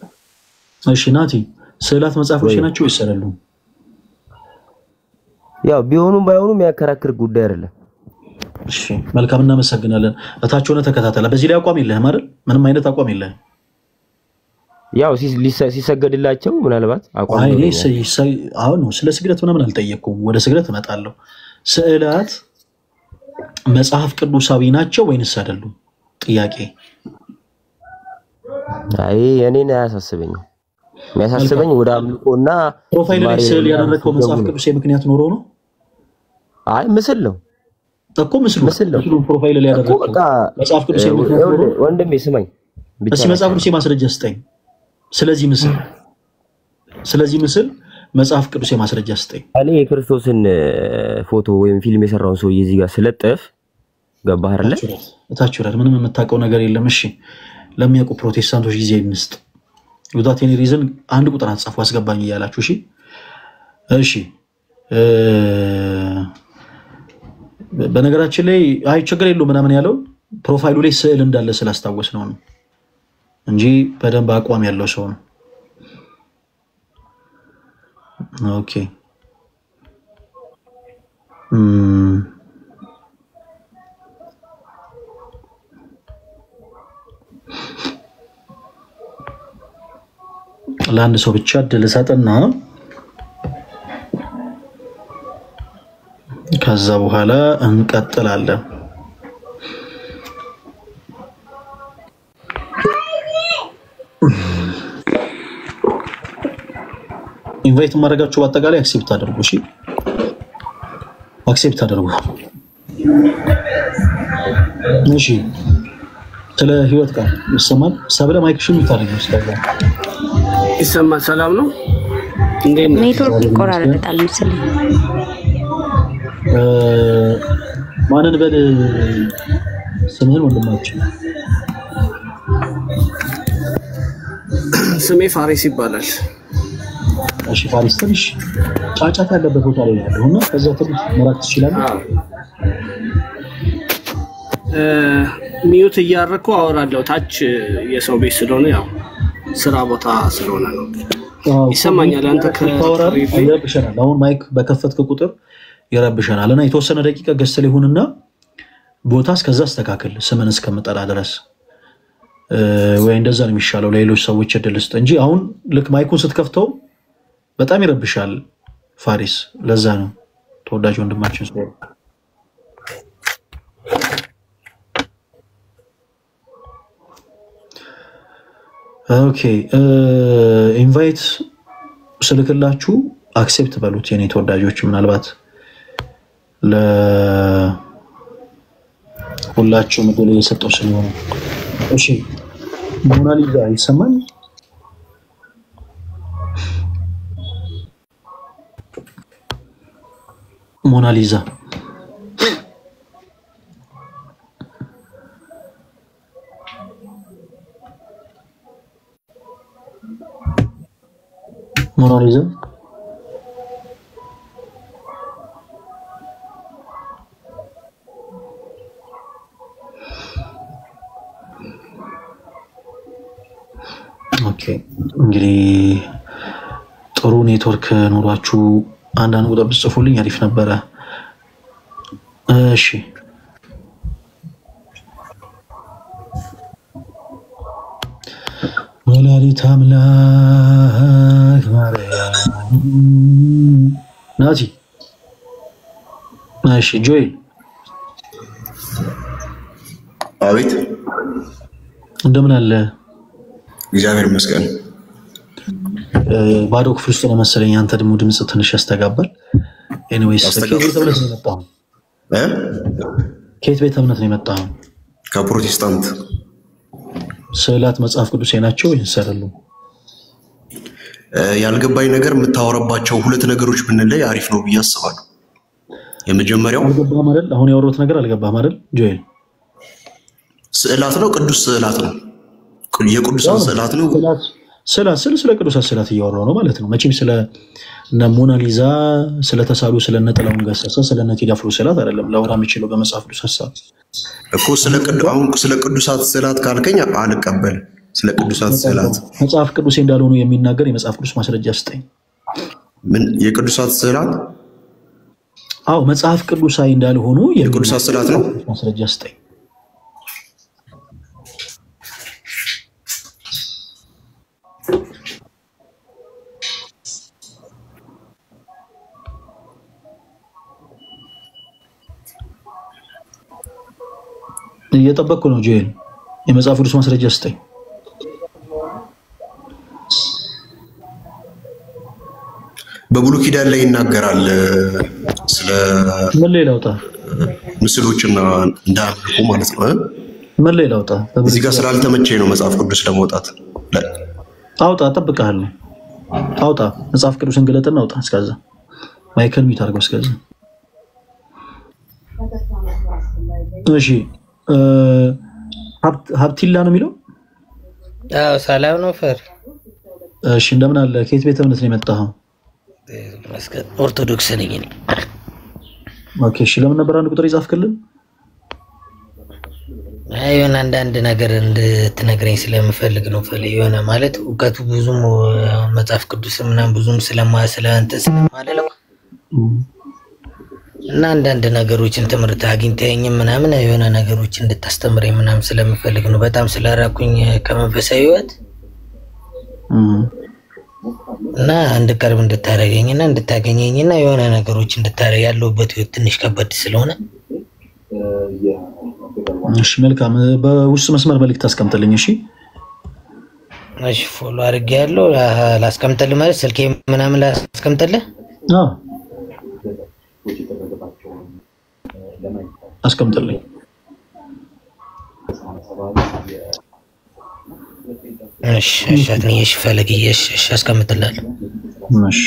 እሺ ናቲ ስዕላት መጽሐፎች ናቸው ወይስ አይደሉም?
ያው ቢሆኑም ባይሆኑም የሚያከራክር ጉዳይ አይደለም።
እሺ መልካም እናመሰግናለን። እታች ሆነ ተከታተለ። በዚህ ላይ አቋም የለህም አይደል? ምንም አይነት አቋም የለህም?
ያው ሲሰገድላቸው ምናልባት አቋም
አይ አሁን ነው ስለ ስግደት ምናምን አልጠየቅኩም። ወደ ስግደት እመጣለሁ። ስዕላት መጽሐፍ ቅዱሳዊ ናቸው ወይንስ አይደሉም? ጥያቄ።
አይ እኔን አያሳስበኝም። የሚያሳስበኝ ወደ አምልኮና
ፕሮፋይል ላይ ስዕል ያደረከው መጽሐፍ ቅዱስ ምክንያት ኖሮ ነው?
አይ ምስል ነው
እኮ ምስሉ ፕሮፋይል ላይ ያደረከው መጽሐፍ ቅዱስ ምክንያት ኖሮ?
ወንድሜ ስማኝ
እስኪ መጽሐፍ ቅዱስ ማስረጃ ስጠኝ። ስለዚህ ምስል መጽሐፍ ቅዱስ ማስረጃ ስጠኝ።
እኔ የክርስቶስን ፎቶ ወይም ፊልም የሰራውን ሰው እዚህ ጋር ስለጥፍ ገባህ አይደለ?
እታች ወረድ። ምንም የምታውቀው ነገር የለም። እሺ ለሚያውቁ ፕሮቴስታንቶች ጊዜ እንስጥ። without any reason አንድ ቁጥር አጻፉ አስገባኝ እያላችሁ። እሺ እሺ በነገራችን ላይ አይ ችግር የለውም ምናምን ያለው ፕሮፋይሉ ላይ ስዕል እንዳለ ስላስታወስ ነው እንጂ በደንብ አቋም ያለው ሰው ነው። ኦኬ ለአንድ ሰው ብቻ እድል ሰጥና ከዛ በኋላ እንቀጥላለን። ኢንቫይት ማድረጋችሁ በአጠቃላይ አክሴፕት አድርጉ። እሺ አክሴፕት አድርጉ። እሺ ስለ ህይወት ጋር ይሰማል። ሰብለ ማይክሽን ይታረጋል።
ይሰማል። ሰላም ነው? እንዴት ነው?
ኔትወርክ ይቆራረጣል መሰለኝ።
ማንን በል ስምህን ወንድማችን
ስሜ ፋሪስ ይባላል።
እሺ ፋሪስ ትንሽ ጫጫታ ያለበት ቦታ ላይ ያለው እና ከዛ ትንሽ መራቅ ትችላለህ?
ሚዩት እያደረኩ አወራለሁ። ታች የሰው ቤት ስለሆነ ያው ስራ ቦታ ስለሆነ ነው። ይሰማኛል። አንተ
ይረብሸናል። አሁን ማይክ በከፈትክ ቁጥር ይረብሸናል እና የተወሰነ ደቂቃ ገዝተህ ሊሆንና ቦታ እስከዛ አስተካክል ስምን እስከምጠራ ድረስ ወይ እንደዛ ነው የሚሻለው። ለሌሎች ሰዎች እድል ስጥ እንጂ አሁን ልክ ማይኩን ስትከፍተው በጣም ይረብሻል ፋሪስ። ለዛ ነው ተወዳጅ ወንድማችን ሰው ኦኬ ኢንቫይት ስልክላችሁ አክሴፕት በሉት የኔ ተወዳጆች። ምናልባት ለሁላችሁ ምድል እየሰጠው ስለሆነ እሺ ሞናሊዛ ይሰማል? ሞናሊዛ ሞናሊዛ ኦኬ እንግዲህ ጥሩ ኔትወርክ ኖሯችሁ አንዳንድ ቁጥር ብትጽፉልኝ አሪፍ ነበረ። እሺ ወላዲተ አምላክ ማርያም ናቲ። እሺ ጆይል
አቤት
እንደምን አለ?
እግዚአብሔር ይመስገን።
ባዶ ክፍል ውስጥ ነው መሰለኝ። አንተ ደግሞ ድምጽ ትንሽ ያስተጋባል። ኤኒዌይስ ከየት ቤተ እምነት ነው የመጣው? ከየት ቤተ እምነት ነው የመጣው?
ከፕሮቴስታንት።
ስዕላት መጽሐፍ ቅዱስ ናቸው ወይስ አይደሉም?
ያልገባኝ ነገር የምታወራባቸው ሁለት ነገሮች ብንለይ አሪፍ ነው ብዬ አስባለሁ። የመጀመሪያው
አልገባህም አይደል? አሁን ያወራሁት ነገር አልገባህም አይደል ጆኤል?
ስዕላት ነው ቅዱስ ስዕላት ነው? የቅዱሳን ስዕላት ነው?
ስዕላት ስለ ቅዱሳን ስዕላት እያወራሁ ነው ማለት ነው። መቼም ስለ እነ ሞናሊዛ ስለተሳሉ ስለ እነ ጥላሁን ገሰሰ ስለ እነ ቴዲ አፍሮ ስዕላት አይደለም ላወራ የምችለው በመጽሐፍ ቅዱስ ሐሳብ
እኮ። ስለ ቅዱሳት ስዕላት ካልከኝ አልቀበልም። ስለ ቅዱሳት ስዕላት
መጽሐፍ ቅዱስ እንዳልሆኑ የሚናገር የመጽሐፍ ቅዱስ ማስረጃ ስጠኝ።
ምን የቅዱሳት ስዕላት?
አዎ መጽሐፍ ቅዱሳዊ እንዳልሆኑ
የቅዱሳት ስዕላት ነው
ማስረጃ ስጠኝ። እየጠበቅኩ ነው ጆኤል። የመጽሐፍ ቅዱስ ማስረጃ ስጠኝ።
በብሉይ ኪዳን ላይ ይናገራል ስለ
ምን ላይ ላውጣ?
ምስሎችና እንዳልኩ ማለት ነው።
ምን ላይ ላውጣ?
እዚህ ጋር ስላልተመቸኝ ነው መጽሐፍ ቅዱስ ለመውጣት።
አውጣ፣ እጠብቅሃለሁ። አውጣ፣ መጽሐፍ ቅዱስን ግለጥና አውጣ። እስከዛ ማይክል ሚት አድርገው እስከዛ። እሺ ሀብቲላ ነው የሚለው?
አዎ ሰላም ነው ፈር።
እሺ እንደምን አለ? ከየት ቤተ እምነት ነው የመጣኸው?
ኦርቶዶክስ ነኝ እኔ።
ኦኬ እሺ ለምን ነበር አንድ ቁጥር ይጻፍክልን?
የሆነ አንዳንድ ነገር እንድትነግረኝ ስለምፈልግ ነው። የሆነ ማለት እውቀቱ ብዙም መጽሐፍ ቅዱስ ምናምን ብዙም ስለማለው እና አንዳንድ ነገሮችን ትምህርት አግኝተኸኝ ምናምን የሆነ ነገሮች እንድታስተምረኝ ምናምን ስለምፈልግ ነው። በጣም ስለራኩኝ ከመንፈሳዊ ሕይወት እና እንድቀርብ እንድታረገኝና እንድታገኘኝና የሆነ ነገሮች እንድታረግ ያለውበት ሕይወት ትንሽ ከበድ ስለሆነ
እሺ መልካም። በውስጥ መስመር መልእክት አስቀምጥልኝ። እሺ
እሺ ፎሎ አድርጌያለሁ። ላስቀምጥልህ ማለት ስልኬ ምናምን ላስቀምጥልህ?
አዎ አስቀምጥልኝ።
እሺ እሺ ፈለግዬ እሺ አስቀምጥልሃለሁ።
እሺ